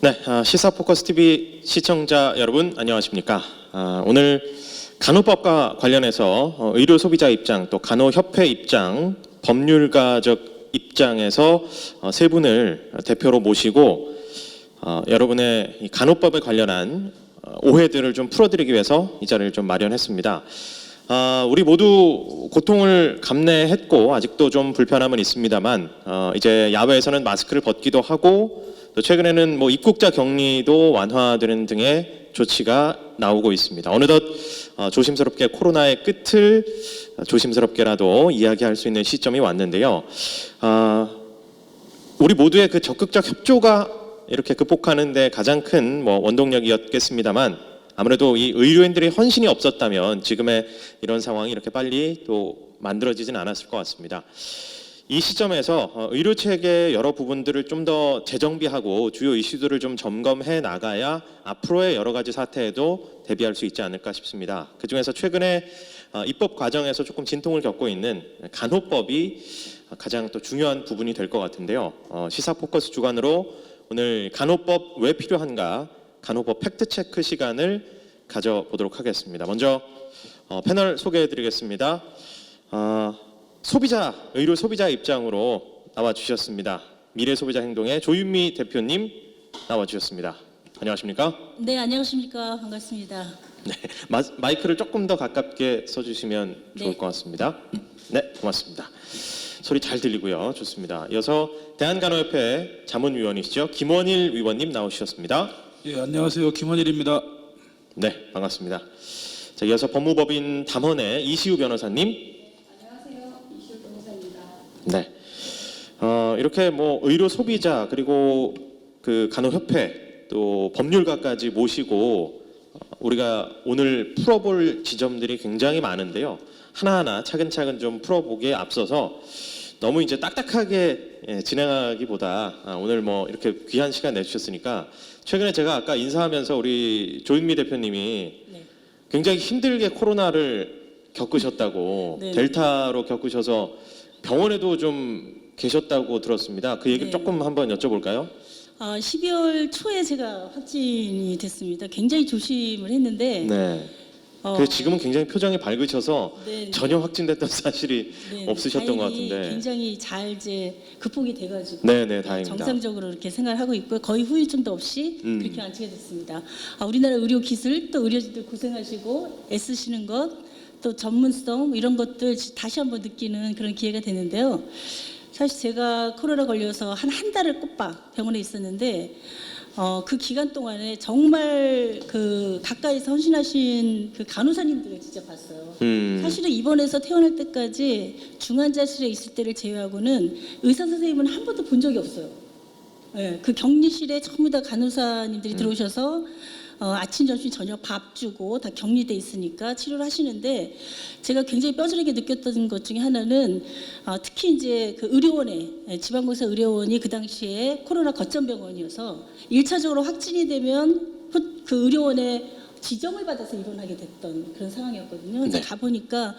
네, 시사 포커스 TV 시청자 여러분 안녕하십니까? 오늘 간호법과 관련해서 의료 소비자 입장, 또 간호협회 입장, 법률가적 입장에서 세 분을 대표로 모시고 여러분의 이 간호법에 관련한 오해들을 좀 풀어드리기 위해서 이 자리를 좀 마련했습니다. 우리 모두 고통을 감내했고 아직도 좀 불편함은 있습니다만 이제 야외에서는 마스크를 벗기도 하고 또 최근에는 뭐 입국자 격리도 완화되는 등의 조치가 나오고 있습니다. 어느덧 조심스럽게 코로나의 끝을 조심스럽게라도 이야기할 수 있는 시점이 왔는데요. 우리 모두의 그 적극적 협조가 이렇게 극복하는 데 가장 큰 원동력이었겠습니다만 아무래도 이 의료인들의 헌신이 없었다면 지금의 이런 상황이 이렇게 빨리 또 만들어지진 않았을 것 같습니다. 이 시점에서 의료 체계의 여러 부분들을 좀 더 재정비하고 주요 이슈들을 좀 점검해 나가야 앞으로의 여러 가지 사태에도 대비할 수 있지 않을까 싶습니다. 그중에서 최근에 입법 과정에서 조금 진통을 겪고 있는 간호법이 가장 또 중요한 부분이 될 것 같은데요. 시사 포커스 주간으로 오늘 간호법 왜 필요한가? 간호법 팩트체크 시간을 가져보도록 하겠습니다. 먼저 패널 소개해드리겠습니다. 의료 소비자 입장으로 나와주셨습니다. 미래소비자행동의 조윤미 대표님 나와주셨습니다. 안녕하십니까? 네, 안녕하십니까? 반갑습니다. 네, 마이크를 조금 더 가깝게 써주시면 좋을 것 같습니다. 네, 고맙습니다. 소리 잘 들리고요. 좋습니다. 이어서 대한간호협회 자문위원이시죠. 김원일 위원님 나오셨습니다. 예, 안녕하세요. 김원일입니다. 네, 반갑습니다. 자, 이어서 법무법인 담헌의 이시우 변호사님. 안녕하세요. 이시우 변호사입니다. 네, 이렇게 의료 소비자 그리고 그 간호협회 또 법률가까지 모시고 우리가 오늘 풀어볼 지점들이 굉장히 많은데요. 하나하나 차근차근 좀 풀어보기에 앞서서 너무 이제 딱딱하게 진행하기보다 오늘 이렇게 귀한 시간 내주셨으니까 최근에 제가 아까 인사하면서 우리 조윤미 대표님이 굉장히 힘들게 코로나를 겪으셨다고 네. 델타로 겪으셔서 병원에도 좀 계셨다고 들었습니다. 그 얘기 네. 조금 한번 여쭤볼까요? 12월 초에 제가 확진이 됐습니다. 굉장히 조심을 했는데 네. 그래서 지금은 굉장히 표정이 밝으셔서 네. 전혀 확진됐던 사실이 네, 없으셨던 것 다행히 같은데. 굉장히 잘 이제 극복이 돼가지고 네, 다행입니다. 정상적으로 이렇게 생활을 하고 있고요. 거의 후유증도 없이 그렇게 마치게 됐습니다. 우리나라 의료 기술 또 의료진들 고생하시고 애쓰시는 것 또 전문성 이런 것들 다시 한번 느끼는 그런 기회가 되는데요. 사실 제가 코로나 걸려서 한 달을 꼬박 병원에 있었는데 그 기간 동안에 정말 그 가까이서 헌신하신 그 간호사님들을 진짜 봤어요. 사실은 입원해서 퇴원할 때까지 중환자실에 있을 때를 제외하고는 의사 선생님은 한 번도 본 적이 없어요. 네, 그 격리실에 전부 다 간호사님들이 들어오셔서 아침, 점심, 저녁 밥 주고 다 격리돼 있으니까 치료를 하시는데 제가 굉장히 뼈저리게 느꼈던 것 중에 하나는 특히 이제 그 의료원에 지방공사 의료원이 그 당시에 코로나 거점병원이어서 1차적으로 확진이 되면 그 의료원에 지정을 받아서 입원하게 됐던 그런 상황이었거든요. 근데 가보니까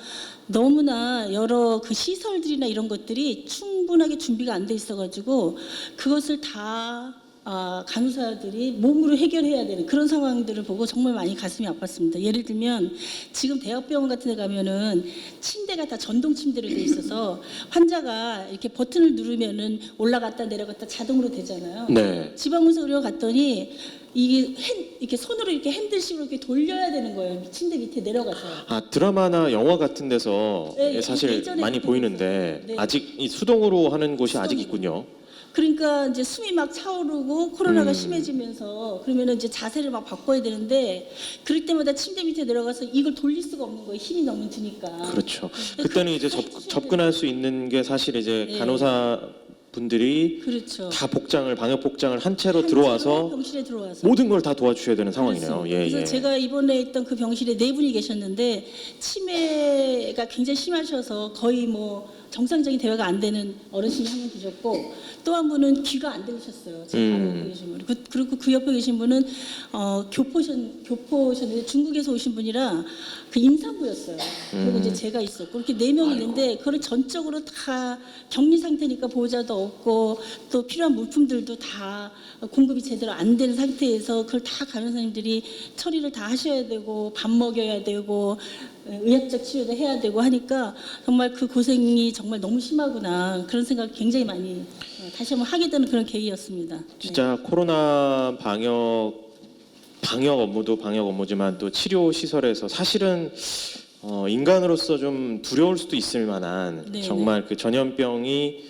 너무나 여러 그 시설들이나 이런 것들이 충분하게 준비가 안 돼 있어가지고 그것을 다 간호사들이 몸으로 해결해야 되는 그런 상황들을 보고 정말 많이 가슴이 아팠습니다. 예를 들면 지금 대학병원 같은 데 가면은 침대가 다 전동 침대로 돼 있어서 환자가 이렇게 버튼을 누르면은 올라갔다 내려갔다 자동으로 되잖아요. 네. 지방의사 의료 갔더니 이게 이렇게 손으로 이렇게 핸들식으로 이렇게 돌려야 되는 거예요. 침대 밑에 내려가서. 드라마나 영화 같은 데서 네, 사실 예전에 많이 그때 보이는데 네. 아직 이 수동으로 하는 곳이 아직 수동으로. 있군요. 그러니까 이제 숨이 막 차오르고 코로나가 심해지면서 그러면은 이제 자세를 막 바꿔야 되는데 그럴 때마다 침대 밑에 내려가서 이걸 돌릴 수가 없는 거예요. 힘이 너무 드니까. 그렇죠. 그때는 이제 접근할 수 있는 게 사실 이제 네. 간호사 분들이 그렇죠. 다 방역 복장을 한 채로 들어와서 병실에 들어와서 모든 걸 다 도와주셔야 되는 상황이네요. 그렇습니다. 그래서 제가 입원해 있던 그 병실에 4분이 계셨는데 치매가 굉장히 심하셔서 거의 정상적인 대화가 안 되는 어르신이 한 분 계셨고 또 한 분은 귀가 안 들리셨어요. 제 바로 옆에 계신 분. 그리고 그 옆에 계신 분은 교포셨는데 중국에서 오신 분이라 그 임산부였어요. 그리고 이제 제가 있었고 이렇게 4명이 있는데 그걸 전적으로 다 격리 상태니까 보호자도 없고 또 필요한 물품들도 다 공급이 제대로 안 되는 상태에서 그걸 다 간호사님들이 처리를 다 하셔야 되고 밥 먹여야 되고 의학적 치료도 해야 되고 하니까 정말 그 고생이 정말 너무 심하구나 그런 생각 굉장히 많이 다시 한번 하게 되는 그런 계기였습니다. 네. 진짜 코로나 방역 업무도 방역 업무지만 또 치료 시설에서 사실은 인간으로서 좀 두려울 수도 있을 만한 네, 정말 그 전염병이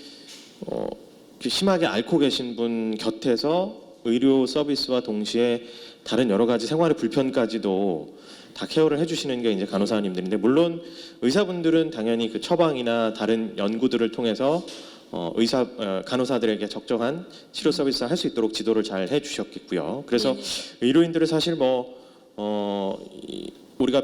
심하게 앓고 계신 분 곁에서 의료 서비스와 동시에 다른 여러 가지 생활의 불편까지도 다 케어를 해주시는 게 이제 간호사님들인데 물론 의사분들은 당연히 그 처방이나 다른 연구들을 통해서 간호사들에게 적정한 치료 서비스 할 수 있도록 지도를 잘 해주셨겠고요. 그래서 의료인들은 사실 우리가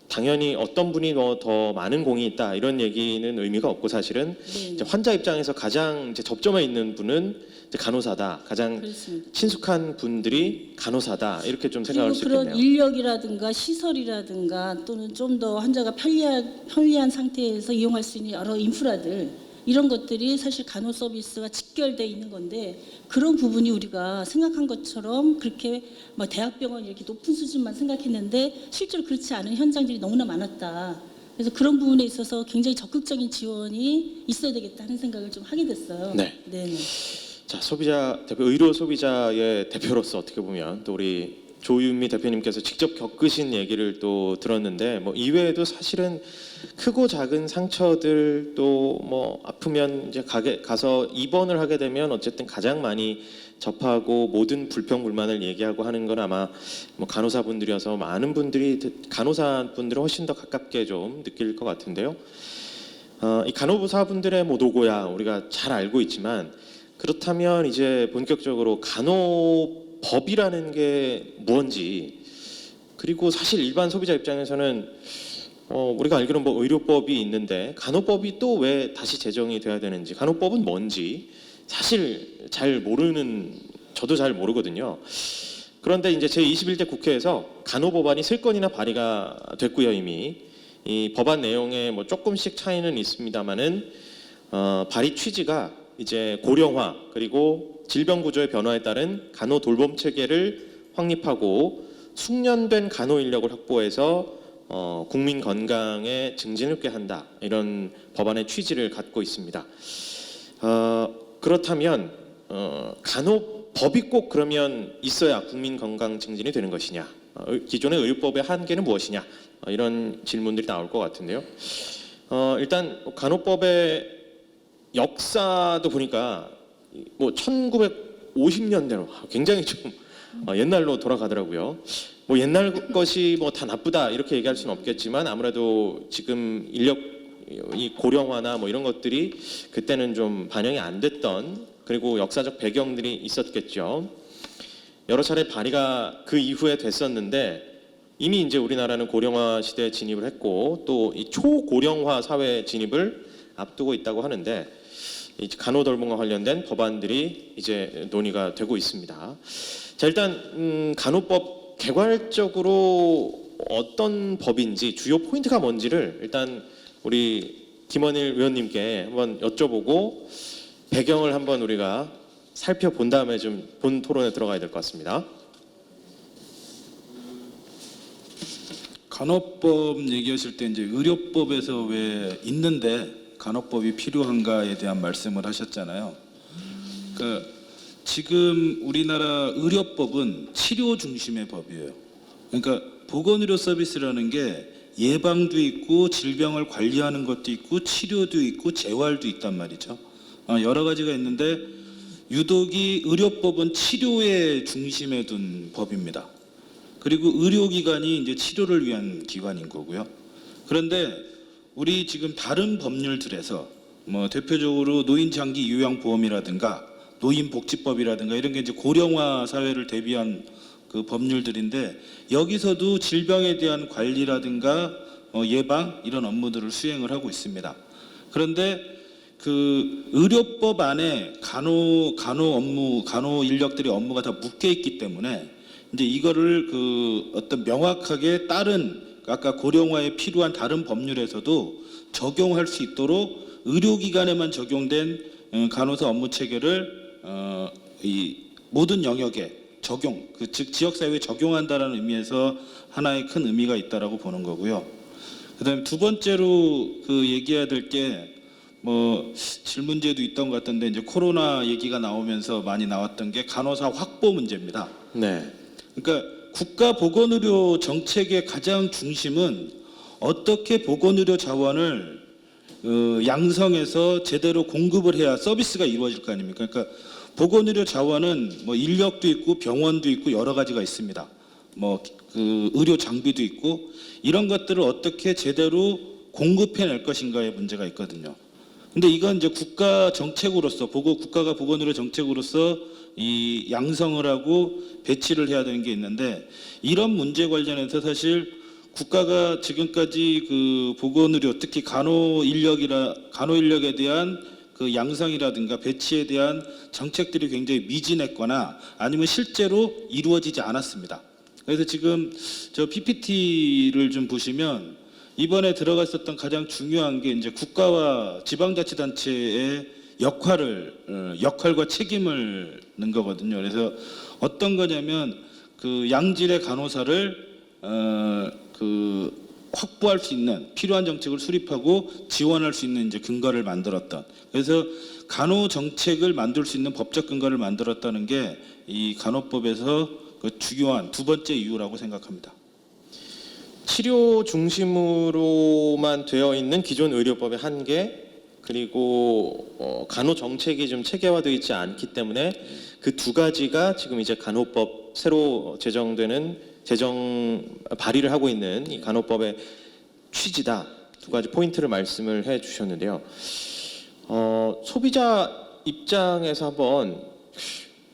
당연히 어떤 분이 더 많은 공이 있다 이런 얘기는 의미가 없고 사실은 이제 환자 입장에서 가장 이제 접점에 있는 분은 이제 간호사다. 가장 그렇습니다. 친숙한 분들이 간호사다 이렇게 좀 생각할 그리고 수 그런 있겠네요. 인력이라든가 시설이라든가 또는 좀 더 환자가 편리한 상태에서 이용할 수 있는 여러 인프라들 이런 것들이 사실 간호 서비스와 직결돼 있는 건데 그런 부분이 우리가 생각한 것처럼 그렇게 대학병원 이렇게 높은 수준만 생각했는데 실제로 그렇지 않은 현장들이 너무나 많았다. 그래서 그런 부분에 있어서 굉장히 적극적인 지원이 있어야 되겠다 하는 생각을 좀 하게 됐어요. 네. 네네. 자, 의료 소비자의 대표로서 어떻게 보면 또 우리 조윤미 대표님께서 직접 겪으신 얘기를 또 들었는데 이외에도 사실은 크고 작은 상처들 또 아프면 이제 가서 입원을 하게 되면 어쨌든 가장 많이 접하고 모든 불평 불만을 얘기하고 하는 건 아마 간호사분들이어서 많은 분들이 간호사분들은 훨씬 더 가깝게 좀 느낄 것 같은데요. 이 간호사분들의 노고야 우리가 잘 알고 있지만 그렇다면 이제 본격적으로 간호법이라는 게 뭔지 그리고 사실 일반 소비자 입장에서는 우리가 알기로는 의료법이 있는데 간호법이 또 왜 다시 제정이 돼야 되는지 간호법은 뭔지 사실 저도 잘 모르거든요. 그런데 이제 제21대 국회에서 간호법안이 3건이나 발의가 됐고요. 이미 이 법안 내용에 조금씩 차이는 있습니다만은 발의 취지가 이제 고령화 그리고 질병 구조의 변화에 따른 간호 돌봄 체계를 확립하고 숙련된 간호 인력을 확보해서 국민 건강에 증진을 꾀 한다 이런 법안의 취지를 갖고 있습니다. 그렇다면 간호법이 꼭 그러면 있어야 국민 건강 증진이 되는 것이냐? 기존의 의료법의 한계는 무엇이냐? 이런 질문들이 나올 것 같은데요. 일단 간호법의 역사도 보니까 1950년대로 굉장히 좀 옛날로 돌아가더라고요. 옛날 것이 다 나쁘다 이렇게 얘기할 수는 없겠지만 아무래도 지금 인력 이 고령화나 이런 것들이 그때는 좀 반영이 안 됐던 그리고 역사적 배경들이 있었겠죠. 여러 차례 발의가 그 이후에 됐었는데 이미 이제 우리나라는 고령화 시대에 진입을 했고 또 이 초고령화 사회 진입을 앞두고 있다고 하는데 간호돌봄과 관련된 법안들이 이제 논의가 되고 있습니다. 자, 일단 간호법 개괄적으로 어떤 법인지 주요 포인트가 뭔지를 일단 우리 김원일 의원님께 한번 여쭤보고 배경을 한번 우리가 살펴본 다음에 좀 본 토론에 들어가야 될 것 같습니다. 간호법 얘기하실 때 이제 의료법에서 왜 있는데 간호법이 필요한가에 대한 말씀을 하셨잖아요. 그러니까 지금 우리나라 의료법은 치료 중심의 법이에요. 그러니까 보건의료 서비스라는 게 예방도 있고 질병을 관리하는 것도 있고 치료도 있고 재활도 있단 말이죠. 여러 가지가 있는데 유독이 의료법은 치료의 중심에 둔 법입니다. 그리고 의료기관이 이제 치료를 위한 기관인 거고요. 그런데 우리 지금 다른 법률들에서 대표적으로 노인장기 요양보험이라든가 노인복지법이라든가 이런 게 이제 고령화 사회를 대비한 그 법률들인데 여기서도 질병에 대한 관리라든가 예방 이런 업무들을 수행을 하고 있습니다. 그런데 그 의료법 안에 간호 인력들의 업무가 다 묶여 있기 때문에 이제 이거를 그 어떤 명확하게 다른 아까 고령화에 필요한 다른 법률에서도 적용할 수 있도록 의료기관에만 적용된 간호사 업무 체계를 이 모든 영역에 적용, 즉 지역사회에 적용한다라는 의미에서 하나의 큰 의미가 있다라고 보는 거고요. 그다음에 두 번째로 그 얘기해야 될 게 뭐 질문제도 있던 것 같은데 이제 코로나 얘기가 나오면서 많이 나왔던 게 간호사 확보 문제입니다. 네. 그러니까 국가 보건의료 정책의 가장 중심은 어떻게 보건의료 자원을 양성해서 제대로 공급을 해야 서비스가 이루어질 거 아닙니까? 그러니까 보건의료 자원은 뭐 인력도 있고 병원도 있고 여러 가지가 있습니다. 뭐 그 의료 장비도 있고 이런 것들을 어떻게 제대로 공급해낼 것인가의 문제가 있거든요. 근데 이건 이제 국가 정책으로서 국가가 보건의료 정책으로서 이 양성을 하고 배치를 해야 되는 게 있는데 이런 문제 관련해서 사실 국가가 지금까지 그 보건의료 특히 간호 인력에 대한 그 양성이라든가 배치에 대한 정책들이 굉장히 미진했거나 아니면 실제로 이루어지지 않았습니다. 그래서 지금 저 PPT를 좀 보시면 이번에 들어갔었던 가장 중요한 게 이제 국가와 지방자치단체의 역할과 책임을 넣은 거거든요. 그래서 어떤 거냐면 그 양질의 간호사를 그 확보할 수 있는 필요한 정책을 수립하고 지원할 수 있는 이제 근거를 만들었던. 그래서 간호 정책을 만들 수 있는 법적 근거를 만들었다는 게 이 간호법에서 그 중요한 두 번째 이유라고 생각합니다. 치료 중심으로만 되어 있는 기존 의료법의 한계 그리고 간호 정책이 좀 체계화되어 있지 않기 때문에 그 두 가지가 지금 이제 간호법 새로 제정 발의를 하고 있는 이 간호법의 취지다. 두 가지 포인트를 말씀을 해 주셨는데요. 소비자 입장에서 한번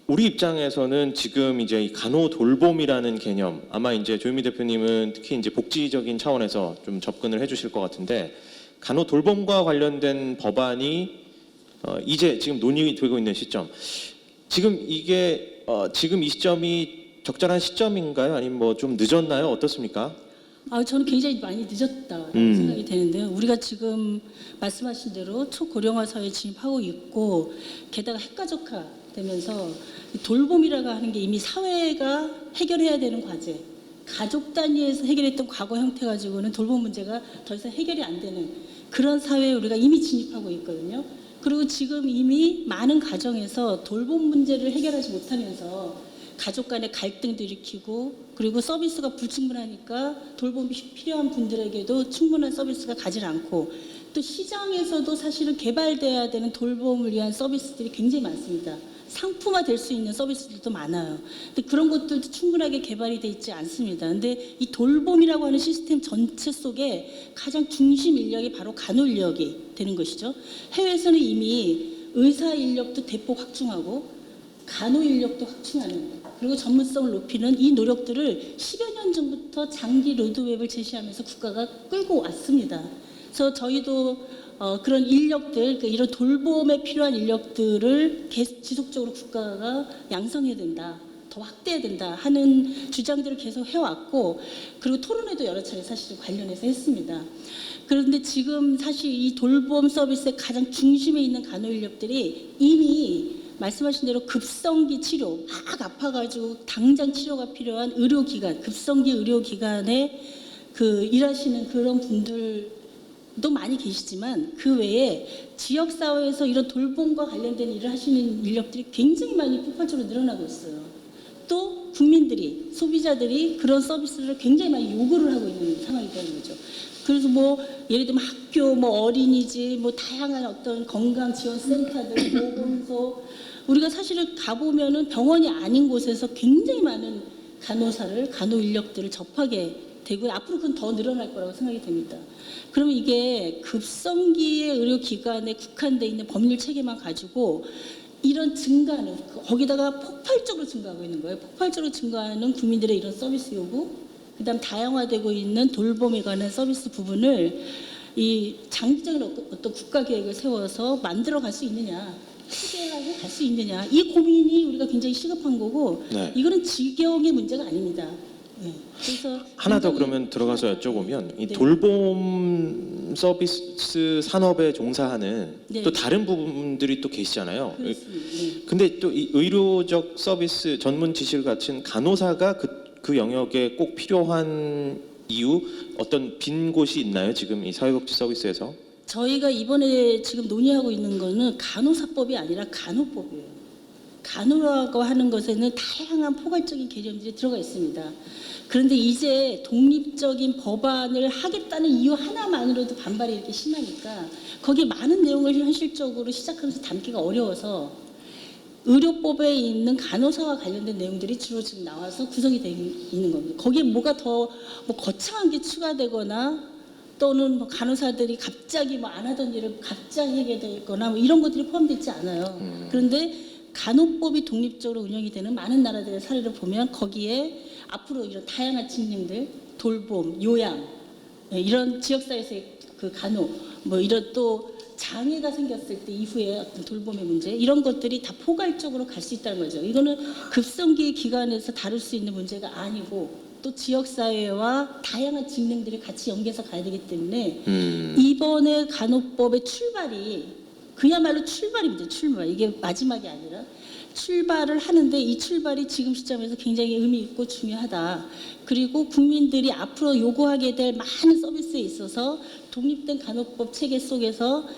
우리 입장에서는 지금 이제 이 간호 돌봄이라는 개념 아마 이제 조현미 대표님은 특히 이제 복지적인 차원에서 좀 접근을 해주실 것 같은데 간호 돌봄과 관련된 법안이 이제 지금 논의되고 있는 시점 지금 이게 지금 이 시점이 적절한 시점인가요? 아니면 뭐 좀 늦었나요? 어떻습니까? 저는 굉장히 많이 늦었다라고 생각이 되는데요. 우리가 지금 말씀하신 대로 초고령화 사회에 진입하고 있고 게다가 핵가족화 되면서 돌봄이라고 하는 게 이미 사회가 해결해야 되는 과제, 가족 단위에서 해결했던 과거 형태 가지고는 돌봄 문제가 더 이상 해결이 안 되는 그런 사회에 우리가 이미 진입하고 있거든요. 그리고 지금 이미 많은 가정에서 돌봄 문제를 해결하지 못하면서 가족 간의 갈등도 일으키고 그리고 서비스가 불충분하니까 돌봄이 필요한 분들에게도 충분한 서비스가 가지 않고 또 시장에서도 사실은 개발돼야 되는 돌봄을 위한 서비스들이 굉장히 많습니다. 상품화 될 수 있는 서비스들도 많아요. 근데 그런 것들도 충분하게 개발이 돼 있지 않습니다. 근데 이 돌봄이라고 하는 시스템 전체 속에 가장 중심 인력이 바로 간호 인력이 되는 것이죠. 해외에서는 이미 의사 인력도 대폭 확충하고 간호 인력도 확충하는 그리고 전문성을 높이는 이 노력들을 10여 년 전부터 장기 로드맵을 제시하면서 국가가 끌고 왔습니다. 그래서 저희도 그런 인력들, 이런 돌봄에 필요한 인력들을 지속적으로 국가가 양성해야 된다, 더 확대해야 된다 하는 주장들을 계속 해왔고 그리고 토론회도 여러 차례 사실 관련해서 했습니다. 그런데 지금 사실 이 돌봄 서비스의 가장 중심에 있는 간호 인력들이 이미 말씀하신 대로 급성기 치료, 막 아파가지고 당장 치료가 필요한 의료기관, 급성기 의료기관에 일하시는 그런 분들도 많이 계시지만 그 외에 지역사회에서 이런 돌봄과 관련된 일을 하시는 인력들이 굉장히 많이 폭발적으로 늘어나고 있어요. 또 국민들이, 소비자들이 그런 서비스를 굉장히 많이 요구를 하고 있는 상황이 되는 거죠. 그래서 뭐 예를 들면 학교, 뭐 어린이집, 뭐 다양한 어떤 건강지원센터들, 보건소 우리가 사실은 가보면은 병원이 아닌 곳에서 굉장히 많은 간호 인력들을 접하게 되고 앞으로 그건 더 늘어날 거라고 생각이 됩니다. 그러면 이게 급성기의 의료기관에 국한돼 있는 법률 체계만 가지고 이런 증가는 거기다가 폭발적으로 증가하고 있는 거예요. 폭발적으로 증가하는 국민들의 이런 서비스 요구, 그다음 다양화되고 있는 돌봄에 관한 서비스 부분을 이 장기적인 어떤 국가 계획을 세워서 만들어 갈 수 있느냐, 체계하고 갈 수 있느냐, 이 고민이 우리가 굉장히 시급한 거고, 네. 이거는 지경의 문제가 아닙니다. 네. 그래서 하나 더 굉장히- 그러면 들어가서 여쭤보면 이 네. 돌봄 서비스 산업에 종사하는 네. 또 다른 부분들이 또 계시잖아요. 그렇습니다. 네. 근데 또 이 의료적 서비스 전문 지식을 갖춘 간호사가 그 영역에 꼭 필요한 이유 어떤 빈 곳이 있나요? 지금 이 사회복지 서비스에서? 저희가 이번에 지금 논의하고 있는 거는 간호사법이 아니라 간호법이에요. 간호라고 하는 것에는 다양한 포괄적인 개념들이 들어가 있습니다. 그런데 이제 독립적인 법안을 하겠다는 이유 하나만으로도 반발이 이렇게 심하니까 거기에 많은 내용을 현실적으로 시작하면서 담기가 어려워서 의료법에 있는 간호사와 관련된 내용들이 주로 지금 나와서 구성이 되어 있는 겁니다. 거기에 뭐가 더 뭐 거창한 게 추가되거나 또는 뭐 간호사들이 갑자기 뭐 안 하던 일을 갑자기 하게 되거나 뭐 이런 것들이 포함되지 않아요. 그런데 간호법이 독립적으로 운영이 되는 많은 나라들의 사례를 보면 거기에 앞으로 이런 다양한 직능들, 돌봄, 요양, 이런 지역사회에서의 그 간호, 뭐 이런 또 장애가 생겼을 때 이후에 어떤 돌봄의 문제 이런 것들이 다 포괄적으로 갈 수 있다는 거죠. 이거는 급성기 기관에서 다룰 수 있는 문제가 아니고 또 지역사회와 다양한 직능들을 같이 연계해서 가야 되기 때문에 이번에 간호법의 출발이 그야말로 출발입니다. 출발. 이게 마지막이 아니라 출발을 하는데 이 출발이 지금 시점에서 굉장히 의미 있고 중요하다. 그리고 국민들이 앞으로 요구하게 될 많은 서비스에 있어서 독립된 간호법 체계 속에서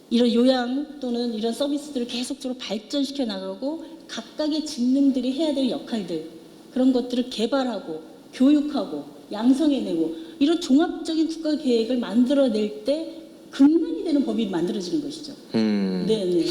이런 요양 또는 이런 서비스들을 계속적으로 발전시켜 나가고 각각의 직능들이 해야 될 역할들 그런 것들을 개발하고 교육하고 양성해내고 이런 종합적인 국가 계획을 만들어낼 때 근간이 되는 법이 만들어지는 것이죠. 네.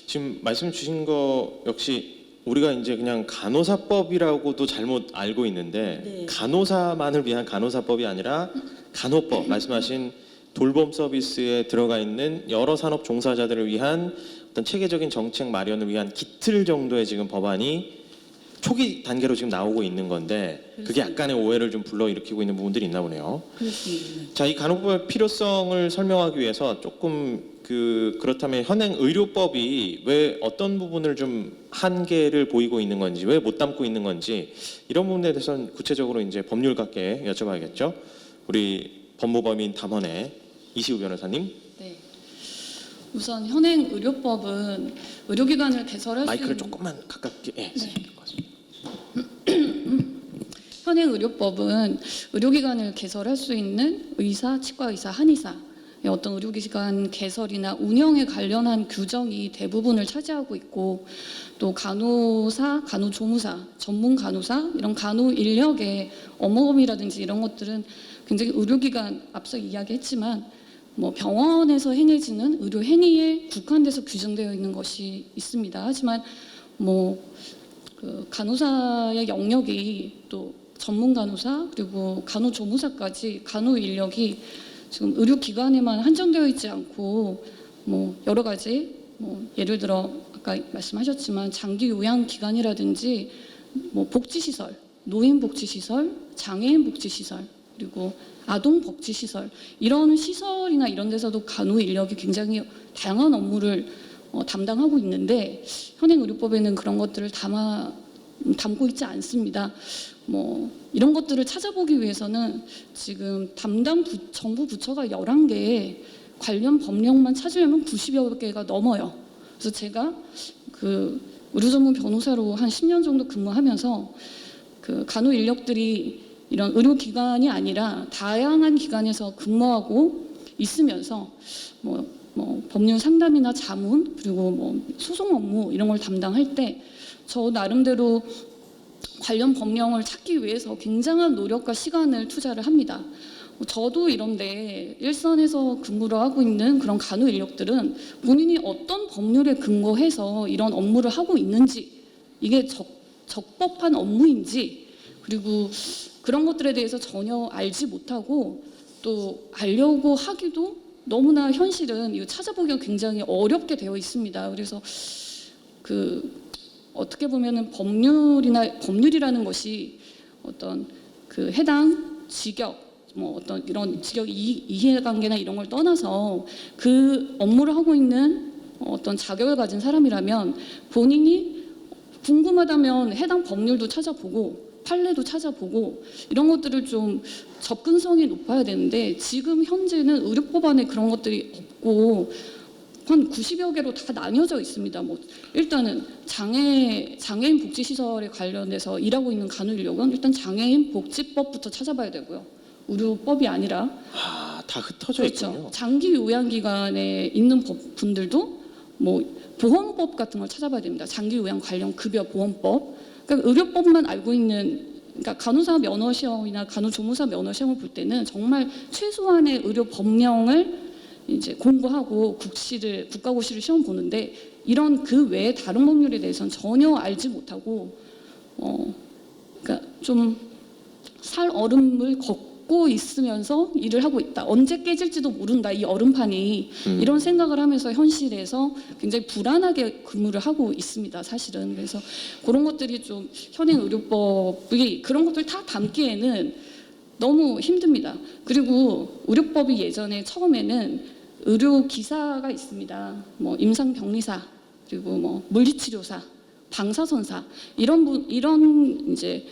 지금 말씀 주신 거 역시 우리가 이제 그냥 간호사법이라고도 잘못 알고 있는데 네. 간호사만을 위한 간호사법이 아니라 간호법 말씀하신 돌봄 서비스에 들어가 있는 여러 산업 종사자들을 위한 어떤 체계적인 정책 마련을 위한 기틀 정도의 지금 법안이 초기 단계로 지금 나오고 있는 건데 그게 약간의 오해를 좀 불러일으키고 있는 부분들이 있나 보네요. 그렇습니다. 자, 이 간호법의 필요성을 설명하기 위해서 조금 그렇다면 현행 의료법이 왜 어떤 부분을 좀 한계를 보이고 있는 건지, 왜 못 담고 있는 건지 이런 부분에 대해서는 구체적으로 이제 법률가께 여쭤봐야겠죠. 우리 법무법인 담원의 이시우 변호사님. 네. 우선 현행 의료법은 의료기관을 개설할 수 마이크를 있는 조금만 가깝게. 예. 현행 의료법은 의료기관을 개설할 수 있는 의사, 치과의사, 한의사의 어떤 의료기관 개설이나 운영에 관련한 규정이 대부분을 차지하고 있고 또 간호사, 간호조무사, 전문 간호사 이런 간호 인력의 업무범위라든지 이런 것들은 굉장히 의료기관 앞서 이야기했지만 뭐 병원에서 행해지는 의료 행위에 국한돼서 규정되어 있는 것이 있습니다. 하지만 그 간호사의 영역이 또 전문 간호사 그리고 간호조무사까지 간호 인력이 지금 의료기관에만 한정되어 있지 않고 뭐 여러 가지 예를 들어 아까 말씀하셨지만 장기 요양 기관이라든지 뭐 복지시설, 노인 복지시설, 장애인 복지시설 그리고 아동 복지시설 이런 시설이나 이런 데서도 간호 인력이 굉장히 다양한 업무를 담당하고 있는데 현행 의료법에는 그런 것들을 담고 있지 않습니다. 이런 것들을 찾아보기 위해서는 지금 담당 정부 부처가 11개에 관련 법령만 찾으려면 90여 개가 넘어요. 그래서 제가 그 의료 전문 변호사로 한 10년 정도 근무하면서 그 간호 인력들이 이런 의료기관이 아니라 다양한 기관에서 근무하고 있으면서 법률 상담이나 자문 그리고 소송 업무 이런 걸 담당할 때 저 나름대로 관련 법령을 찾기 위해서 굉장한 노력과 시간을 투자를 합니다. 저도 이런데 일선에서 근무를 하고 있는 그런 간호 인력들은 본인이 어떤 법률에 근거해서 이런 업무를 하고 있는지 이게 적법한 업무인지 그리고 그런 것들에 대해서 전혀 알지 못하고 또 알려고 하기도 너무나 현실은 이거 찾아보기가 굉장히 어렵게 되어 있습니다. 그래서 어떻게 보면은 법률이라는 것이 어떤 그 해당 직역 뭐 어떤 이런 직역 이해관계나 이런 걸 떠나서 그 업무를 하고 있는 어떤 자격을 가진 사람이라면 본인이 궁금하다면 해당 법률도 찾아보고 판례도 찾아보고 이런 것들을 좀 접근성이 높아야 되는데 지금 현재는 의료법안에 그런 것들이 없고 한 90여 개로 다 나뉘어져 있습니다. 뭐 일단은 장애인 복지 시설에 관련돼서 일하고 있는 간호 인력은 일단 장애인 복지법부터 찾아봐야 되고요. 의료법이 아니라 다 흩어져 그렇죠. 있군요. 장기 요양기관에 있는 분들도 뭐 보험법 같은 걸 찾아봐야 됩니다. 장기 요양 관련 급여 보험법. 그러니까 의료법만 알고 있는 그러니까 간호사 면허 시험이나 간호조무사 면허 시험을 볼 때는 정말 최소한의 의료 법령을 이제 공부하고 국가고시를 시험 보는데 이런 그 외에 다른 법률에 대해서는 전혀 알지 못하고 그러니까 좀 살 얼음을 걷고 있으면서 일을 하고 있다. 언제 깨질지도 모른다. 이 얼음판이 이런 생각을 하면서 현실에서 굉장히 불안하게 근무를 하고 있습니다. 사실은 그래서 그런 것들이 좀 현행 의료법이 그런 것들 다 담기에는 너무 힘듭니다. 그리고 의료법이 예전에 처음에는 의료 기사가 있습니다. 뭐 임상병리사 그리고 뭐 물리치료사, 방사선사 이런 이제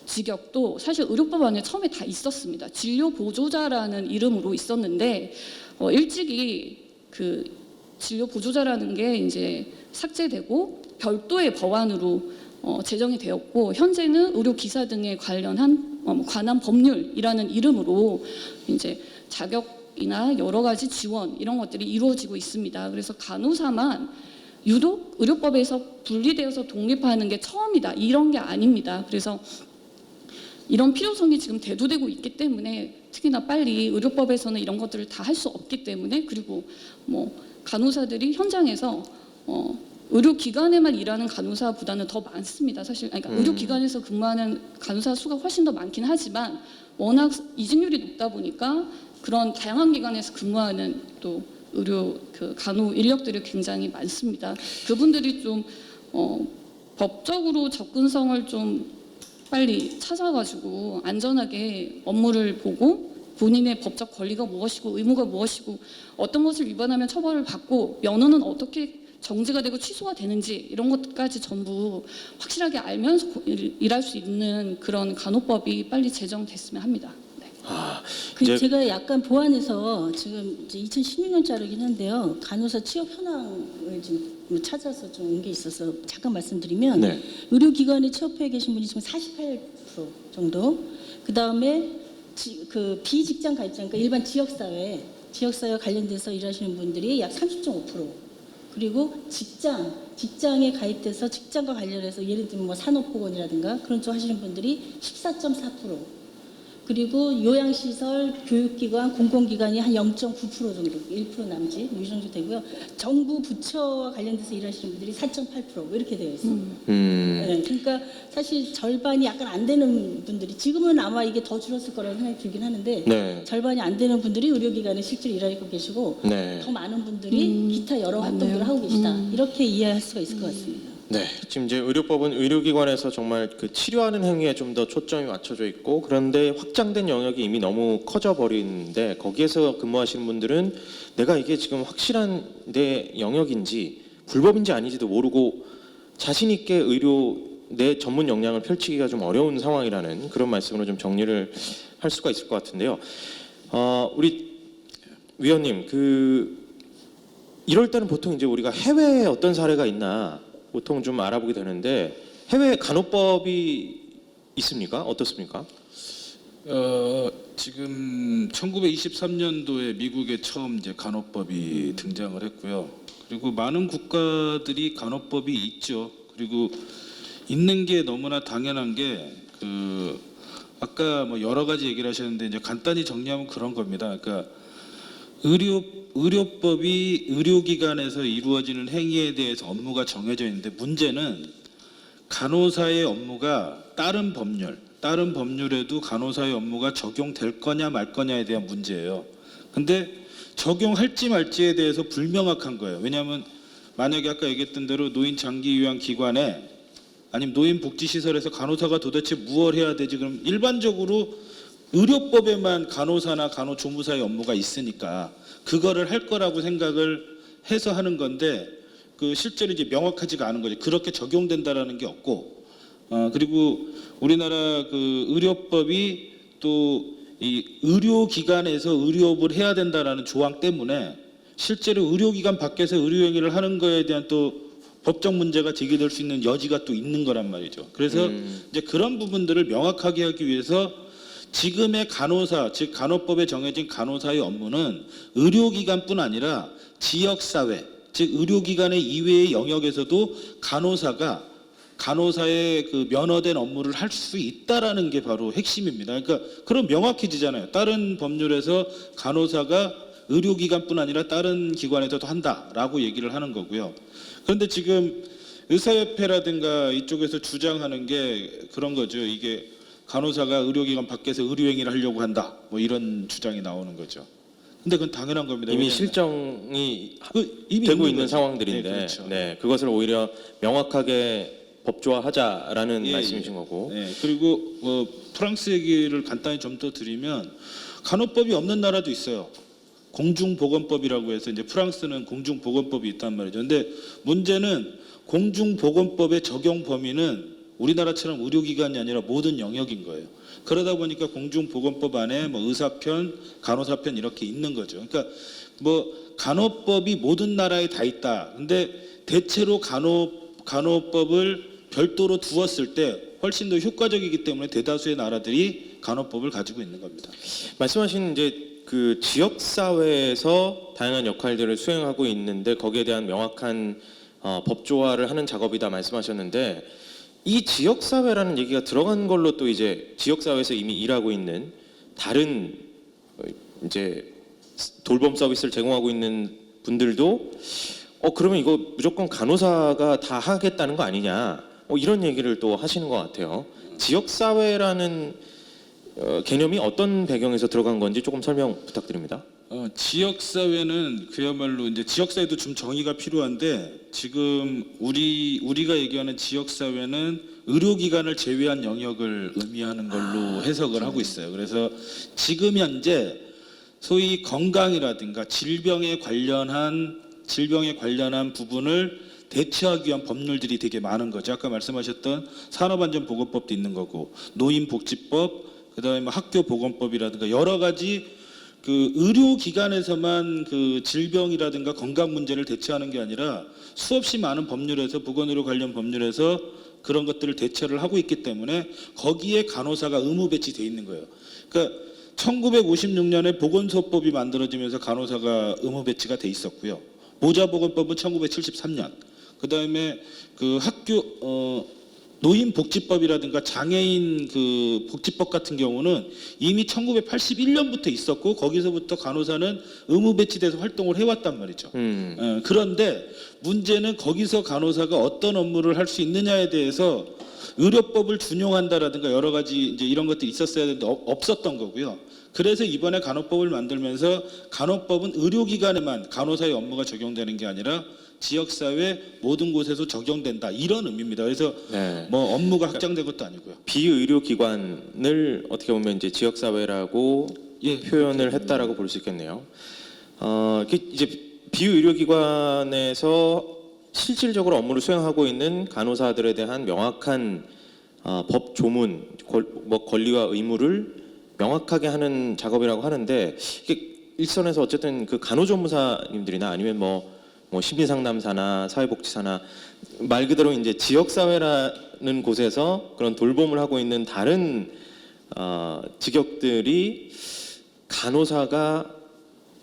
직역도 사실 의료법 안에 처음에 다 있었습니다. 진료 보조자라는 이름으로 있었는데 일찍이 그 진료 보조자라는 게 이제 삭제되고 별도의 법안으로 제정이 되었고 현재는 의료 기사 등에 관한 법률이라는 이름으로 이제 자격이나 여러 가지 지원 이런 것들이 이루어지고 있습니다. 그래서 간호사만 유독 의료법에서 분리되어서 독립하는 게 처음이다. 이런 게 아닙니다. 그래서 이런 필요성이 지금 대두되고 있기 때문에 특히나 빨리 의료법에서는 이런 것들을 다 할 수 없기 때문에 그리고 뭐 간호사들이 현장에서 의료기관에만 일하는 간호사보다는 더 많습니다. 사실 그러니까 의료기관에서 근무하는 간호사 수가 훨씬 더 많긴 하지만 워낙 이직률이 높다 보니까 그런 다양한 기관에서 근무하는 또 의료 간호 인력들이 굉장히 많습니다. 그분들이 좀 법적으로 접근성을 좀 빨리 찾아가지고 안전하게 업무를 보고 본인의 법적 권리가 무엇이고 의무가 무엇이고 어떤 것을 위반하면 처벌을 받고 면허는 어떻게 정지가 되고 취소가 되는지 이런 것까지 전부 확실하게 알면서 일할 수 있는 그런 간호법이 빨리 제정됐으면 합니다. 네. 제가 약간 보완해서 지금 이제 2016년짜리긴 한데요. 간호사 취업 현황을 지금 찾아서 좀 온 게 있어서 잠깐 말씀드리면 네. 의료기관에 취업해 계신 분이 지금 48% 정도. 그 다음에 그 비직장 가입자, 그러니까 일반 지역사회 관련돼서 일하시는 분들이 약 30.5%. 그리고 직장에 가입돼서 직장과 관련해서 예를 들면 뭐 산업보건이라든가 그런 쪽 하시는 분들이 14.4%. 그리고 요양시설, 교육기관, 공공기관이 한 0.9% 정도, 1% 남짓 이 정도 되고요. 정부 부처와 관련돼서 일하시는 분들이 4.8% 이렇게 되어 있습니다. 네, 그러니까 사실 절반이 약간 안 되는 분들이 지금은 아마 이게 더 줄었을 거라고 생각이 들긴 하는데 네. 절반이 안 되는 분들이 의료기관에 실제로 일하고 계시고 네. 더 많은 분들이 기타 여러 활동들을 하고 계시다. 이렇게 이해할 수가 있을 것 같습니다. 네, 지금 이제 의료법은 의료기관에서 정말 그 치료하는 행위에 좀 더 초점이 맞춰져 있고 그런데 확장된 영역이 이미 너무 커져 버리는데 거기에서 근무하시는 분들은 내가 이게 지금 확실한 내 영역인지 불법인지 아닌지도 모르고 자신 있게 내 전문 역량을 펼치기가 좀 어려운 상황이라는 그런 말씀으로 좀 정리를 할 수가 있을 것 같은데요. 우리 위원님, 이럴 때는 보통 이제 우리가 해외에 어떤 사례가 있나 보통 좀 알아보게 되는데 해외 간호법이 있습니까? 어떻습니까? 지금 1923년도에 미국에 처음 이제 간호법이 등장을 했고요. 그리고 많은 국가들이 간호법이 있죠. 그리고 있는 게 너무나 당연한 게 아까 뭐 여러 가지 얘기를 하셨는데 이제 간단히 정리하면 그런 겁니다. 그러니까 의료법이 의료기관에서 이루어지는 행위에 대해서 업무가 정해져 있는데 문제는 간호사의 업무가 다른 법률에도 간호사의 업무가 적용될 거냐 말 거냐에 대한 문제예요. 근데 적용할지 말지에 대해서 불명확한 거예요. 왜냐하면 만약에 아까 얘기했던 대로 노인 장기 요양 기관에 아니면 노인 복지 시설에서 간호사가 도대체 무엇을 해야 되지? 그럼 일반적으로 의료법에만 간호사나 간호조무사의 업무가 있으니까 그거를 할 거라고 생각을 해서 하는 건데 그 실제로 이제 명확하지가 않은 거죠. 그렇게 적용된다라는 게 없고 그리고 우리나라 그 의료법이 또 이 의료기관에서 의료업을 해야 된다라는 조항 때문에 실제로 의료기관 밖에서 의료행위를 하는 거에 대한 또 법적 문제가 제기될 수 있는 여지가 또 있는 거란 말이죠. 그래서 이제 그런 부분들을 명확하게 하기 위해서 지금의 간호사, 즉 간호법에 정해진 간호사의 업무는 의료기관뿐 아니라 지역사회, 즉 의료기관의 이외의 영역에서도 간호사의 그 면허된 업무를 할 수 있다라는 게 바로 핵심입니다. 그러니까 그럼 명확해지잖아요. 다른 법률에서 간호사가 의료기관뿐 아니라 다른 기관에서도 한다라고 얘기를 하는 거고요. 그런데 지금 의사협회라든가 이쪽에서 주장하는 게 그런 거죠. 이게 간호사가 의료기관 밖에서 의료행위를 하려고 한다. 뭐 이런 주장이 나오는 거죠. 근데 그건 당연한 겁니다. 이미 왜냐하면 실정이 이미 되고 있는 거죠. 상황들인데, 네, 그렇죠. 네, 그것을 오히려 명확하게 법조화하자라는 예, 말씀이신 예. 거고. 네, 그리고 프랑스 얘기를 간단히 좀 더 드리면 간호법이 없는 나라도 있어요. 공중보건법이라고 해서 이제 프랑스는 공중보건법이 있단 말이죠. 근데 문제는 공중보건법의 적용 범위는 우리나라처럼 의료기관이 아니라 모든 영역인 거예요. 그러다 보니까 공중보건법 안에 뭐 의사편, 간호사편 이렇게 있는 거죠. 그러니까 뭐 간호법이 모든 나라에 다 있다. 근데 대체로 간호법을 별도로 두었을 때 훨씬 더 효과적이기 때문에 대다수의 나라들이 간호법을 가지고 있는 겁니다. 말씀하신 이제 그 지역 사회에서 다양한 역할들을 수행하고 있는데 거기에 대한 명확한 법조화를 하는 작업이다 말씀하셨는데, 이 지역 사회라는 얘기가 들어간 걸로 또 이제 지역 사회에서 이미 일하고 있는 다른 이제 돌봄 서비스를 제공하고 있는 분들도 그러면 이거 무조건 간호사가 다 하겠다는 거 아니냐, 이런 얘기를 또 하시는 것 같아요. 지역 사회라는 개념이 어떤 배경에서 들어간 건지 조금 설명 부탁드립니다. 지역 사회는 그야말로 이제 지역 사회도 좀 정의가 필요한데 지금 우리가 얘기하는 지역 사회는 의료기관을 제외한 영역을 의미하는 걸로 해석을 하고 있어요. 그래서 지금 현재 소위 건강이라든가 질병에 관련한 부분을 대처하기 위한 법률들이 되게 많은 거죠. 아까 말씀하셨던 산업안전보건법도 있는 거고, 노인복지법, 그다음에 뭐 학교보건법이라든가 여러 가지 그 의료기관에서만 그 질병이라든가 건강 문제를 대처하는 게 아니라 수없이 많은 법률에서 보건의료 관련 법률에서 그런 것들을 대처를 하고 있기 때문에 거기에 간호사가 의무 배치돼 있는 거예요. 그러니까 1956년에 보건소법이 만들어지면서 간호사가 의무 배치가 돼 있었고요. 모자보건법은 1973년. 그다음에 그 노인복지법이라든가 장애인 그 복지법 같은 경우는 이미 1981년부터 있었고 거기서부터 간호사는 의무 배치돼서 활동을 해왔단 말이죠. 그런데 문제는 거기서 간호사가 어떤 업무를 할 수 있느냐에 대해서 의료법을 준용한다라든가 여러 가지 이제 이런 것들이 있었어야 되는데 없었던 거고요. 그래서 이번에 간호법을 만들면서 간호법은 의료기관에만 간호사의 업무가 적용되는 게 아니라 지역사회 모든 곳에서 적용된다, 이런 의미입니다. 그래서 네. 뭐 업무가 확장된 것도 아니고요. 비의료기관을 어떻게 보면 이제 지역 사회라고 예, 표현을 했다라고 볼 수 있겠네요. 이제 비의료기관에서 실질적으로 업무를 수행하고 있는 간호사들에 대한 명확한 법 조문, 권리와 의무를 명확하게 하는 작업이라고 하는데, 이게 일선에서 어쨌든 그 간호조무사님들이나 아니면 뭐 심리상담사나 사회복지사나 말 그대로 이제 지역사회라는 곳에서 그런 돌봄을 하고 있는 다른 직역들이 간호사가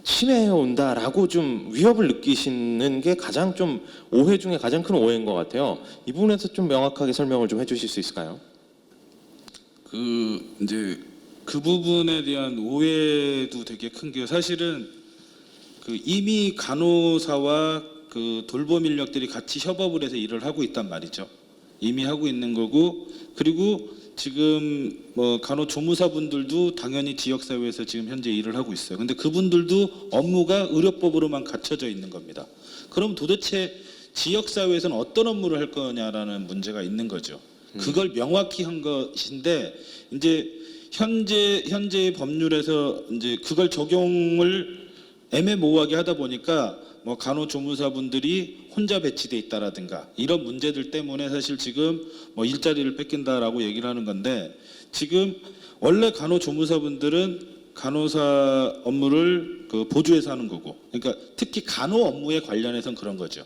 침해해 온다라고 좀 위협을 느끼시는 게 가장 좀 오해 중에 가장 큰 오해인 것 같아요. 이 부분에서 좀 명확하게 설명을 좀 해주실 수 있을까요? 이제 그 부분에 대한 오해도 되게 큰 게, 사실은 그 이미 간호사와 그 돌봄 인력들이 같이 협업을 해서 일을 하고 있단 말이죠. 이미 하고 있는 거고, 그리고 지금 뭐 간호조무사분들도 당연히 지역사회에서 지금 현재 일을 하고 있어요. 근데 그분들도 업무가 의료법으로만 갖춰져 있는 겁니다. 그럼 도대체 지역사회에서는 어떤 업무를 할 거냐라는 문제가 있는 거죠. 그걸 명확히 한 것인데, 이제 현재의 법률에서 이제 그걸 적용을 애매모호하게 하다 보니까 뭐 간호조무사분들이 혼자 배치돼 있다라든가 이런 문제들 때문에 사실 지금 뭐 일자리를 뺏긴다라고 얘기를 하는 건데, 지금 원래 간호조무사분들은 간호사 업무를 그 보조해서 하는 거고, 그러니까 특히 간호 업무에 관련해서는 그런 거죠.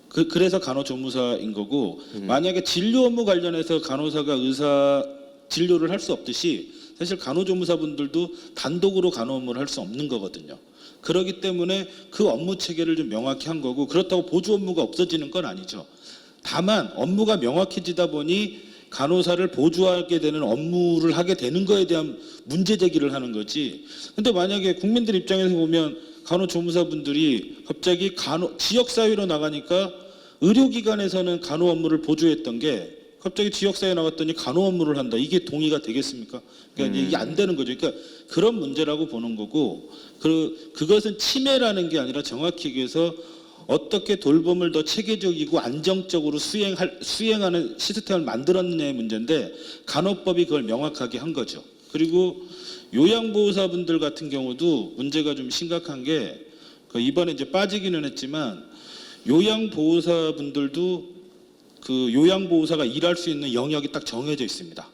그래서 간호조무사인 거고, 만약에 진료 업무 관련해서 간호사가 의사 진료를 할 수 없듯이 사실 간호조무사분들도 단독으로 간호 업무를 할 수 없는 거거든요. 그렇기 때문에 그 업무 체계를 좀 명확히 한 거고, 그렇다고 보조 업무가 없어지는 건 아니죠. 다만 업무가 명확해지다 보니 간호사를 보조하게 되는 업무를 하게 되는 거에 대한 문제 제기를 하는 거지. 근데 만약에 국민들 입장에서 보면 간호조무사분들이 갑자기 지역사회로 나가니까 의료기관에서는 간호 업무를 보조했던 게 갑자기 지역사회에 나갔더니 간호 업무를 한다. 이게 동의가 되겠습니까? 그러니까 이게 안 되는 거죠. 그러니까 그런 문제라고 보는 거고, 그것은 침해라는 게 아니라 정확히 얘기해서 어떻게 돌봄을 더 체계적이고 안정적으로 수행하는 시스템을 만들었느냐의 문제인데, 간호법이 그걸 명확하게 한 거죠. 그리고 요양보호사분들 같은 경우도 문제가 좀 심각한 게, 이번에 이제 빠지기는 했지만 요양보호사분들도 그 요양보호사가 일할 수 있는 영역이 딱 정해져 있습니다.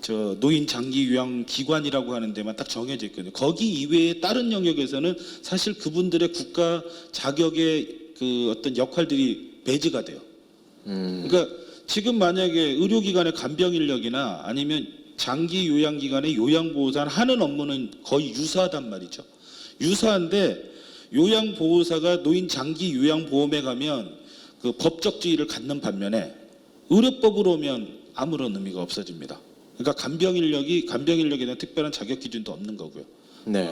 저 노인 장기 요양 기관이라고 하는 데만 딱 정해져 있거든요. 거기 이외의 다른 영역에서는 사실 그분들의 국가 자격의 그 어떤 역할들이 배제가 돼요. 그러니까 지금 만약에 의료기관의 간병 인력이나 아니면 장기 요양기관의 요양보호사는 하는 업무는 거의 유사하단 말이죠. 유사한데 요양보호사가 노인 장기 요양보험에 가면 그 법적 지위를 갖는 반면에 의료법으로 오면 아무런 의미가 없어집니다. 그러니까 간병 인력에 대한 특별한 자격 기준도 없는 거고요. 네.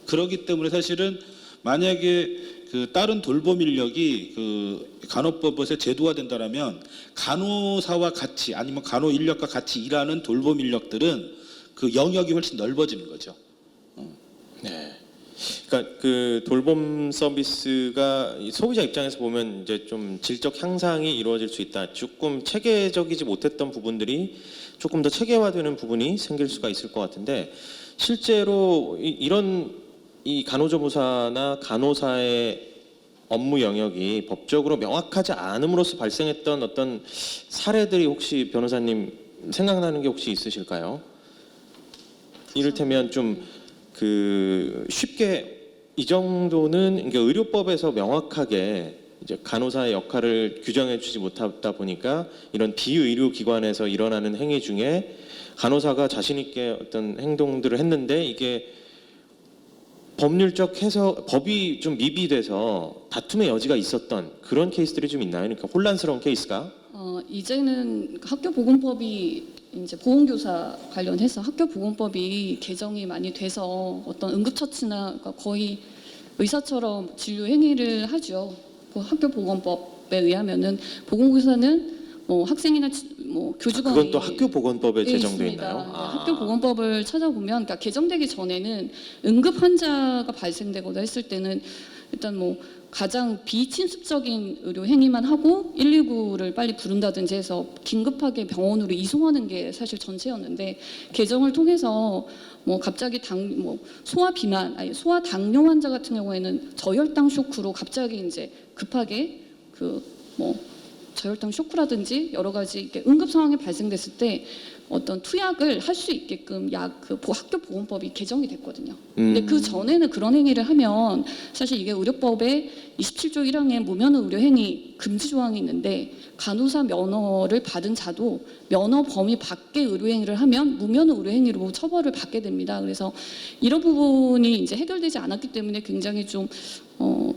그렇기 때문에 사실은 만약에 그 다른 돌봄 인력이 그 간호법에서 제도화된다라면 간호사와 같이 아니면 간호 인력과 같이 일하는 돌봄 인력들은 그 영역이 훨씬 넓어지는 거죠. 네. 그러니까 그 돌봄 서비스가 이 소비자 입장에서 보면 이제 좀 질적 향상이 이루어질 수 있다. 조금 체계적이지 못했던 부분들이 조금 더 체계화되는 부분이 생길 수가 있을 것 같은데, 실제로 이런 간호조무사나 간호사의 업무 영역이 법적으로 명확하지 않음으로써 발생했던 어떤 사례들이 혹시 변호사님 생각나는 게 혹시 있으실까요? 이를테면 좀 그 쉽게 이 정도는 그러니까 의료법에서 명확하게 이제 간호사의 역할을 규정해주지 못하다 보니까 이런 비의료 기관에서 일어나는 행위 중에 간호사가 자신 있게 어떤 행동들을 했는데 이게 법률적 해석, 법이 좀 미비돼서 다툼의 여지가 있었던 그런 케이스들이 좀 있나요? 그러니까 혼란스러운 케이스가? 이제는 학교보건법이 이제 보건교사 관련해서 학교보건법이 개정이 많이 돼서 어떤 응급처치나 그러니까 거의 의사처럼 진료 행위를 하죠. 그 학교보건법에 의하면은 보건교사는 뭐 학생이나 뭐 교주관이 그건 또 학교보건법에 제정돼 있습니다. 있나요? 학교보건법을 찾아보면, 그러니까 개정되기 전에는 응급 환자가 발생되거나 했을 때는 일단 뭐 가장 비친습적인 의료 행위만 하고 119를 빨리 부른다든지 해서 긴급하게 병원으로 이송하는 게 사실 전체였는데, 개정을 통해서 뭐 갑자기 소아 비만, 아니 소아 당뇨 환자 같은 경우에는 저혈당 쇼크로 갑자기 이제 급하게 저혈당 쇼크라든지 여러 가지 이렇게 응급 상황이 발생됐을 때 어떤 투약을 할 수 있게끔 학교보건법이 개정이 됐거든요. 근데 그 전에는 그런 행위를 하면 사실 이게 의료법에 27조 1항에 무면허 의료행위 금지 조항이 있는데, 간호사 면허를 받은 자도 면허 범위 밖의 의료행위를 하면 무면허 의료행위로 처벌을 받게 됩니다. 그래서 이런 부분이 이제 해결되지 않았기 때문에 굉장히 좀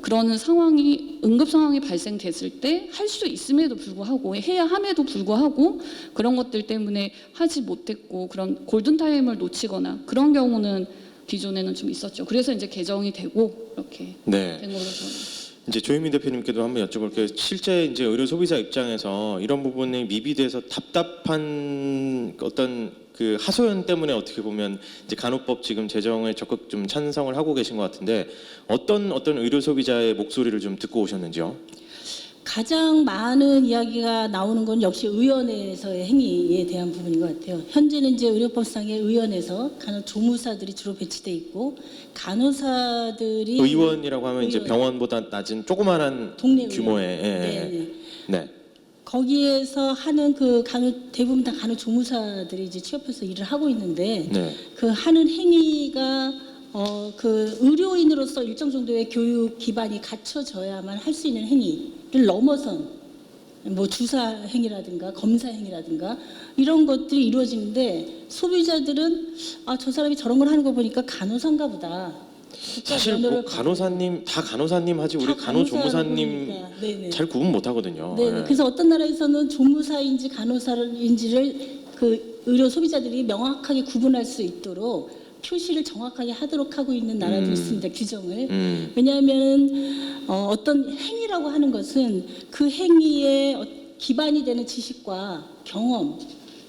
그런 상황이 응급 상황이 발생됐을 때 할 수 있음에도 불구하고 해야 함에도 불구하고 그런 것들 때문에 하지 못했고 그런 골든 타임을 놓치거나 그런 경우는 기존에는 좀 있었죠. 그래서 이제 개정이 되고 이렇게 네. 된 걸로 저는. 이제 조현민 대표님께도 한번 여쭤볼게요. 실제 이제 의료 소비자 입장에서 이런 부분이 미비돼서 답답한 어떤 그 하소연 때문에 어떻게 보면 이제 간호법 지금 제정에 적극 좀 찬성을 하고 계신 것 같은데, 어떤 의료 소비자의 목소리를 좀 듣고 오셨는지요? 가장 많은 이야기가 나오는 건 역시 의원에서의 행위에 대한 부분인 것 같아요. 현재는 이제 의료법상의 의원에서 간호조무사들이 주로 배치돼 있고 간호사들이 의원이라고 하면 이제 의원. 병원보다 낮은 조그마한 동네 규모의 의원. 예, 네. 네. 거기에서 하는 그 대부분 다 간호조무사들이 이제 취업해서 일을 하고 있는데 네. 그 하는 행위가 그 의료인으로서 일정 정도의 교육 기반이 갖춰져야만 할 수 있는 행위를 넘어선 뭐 주사 행위라든가 검사 행위라든가 이런 것들이 이루어지는데 소비자들은 아, 저 사람이 저런 걸 하는 거 보니까 간호사인가 보다. 사실 뭐 면허를 간호사님 다 간호사님 하지 우리 다 간호조무사님 간호사로 보니까. 네네. 잘 구분 못 하거든요. 네, 예. 그래서 어떤 나라에서는 조무사인지 간호사인지를 그 의료 소비자들이 명확하게 구분할 수 있도록 표시를 정확하게 하도록 하고 있는 나라도 있습니다. 규정을. 왜냐하면 어떤 행위라고 하는 것은 그 행위에 기반이 되는 지식과 경험,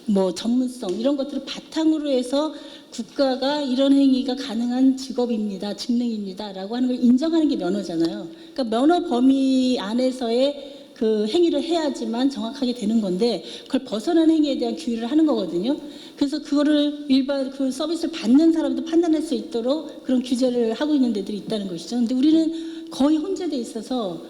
뭐 전문성 이런 것들을 바탕으로 해서 국가가 이런 행위가 가능한 직업입니다, 직능입니다라고 하는 걸 인정하는 게 면허잖아요. 그러니까 면허 범위 안에서의 그 행위를 해야지만 정확하게 되는 건데 그걸 벗어난 행위에 대한 규율을 하는 거거든요. 그래서 그거를 일반 그 서비스를 받는 사람도 판단할 수 있도록 그런 규제를 하고 있는 데들이 있다는 것이죠. 근데 우리는 거의 혼재돼 있어서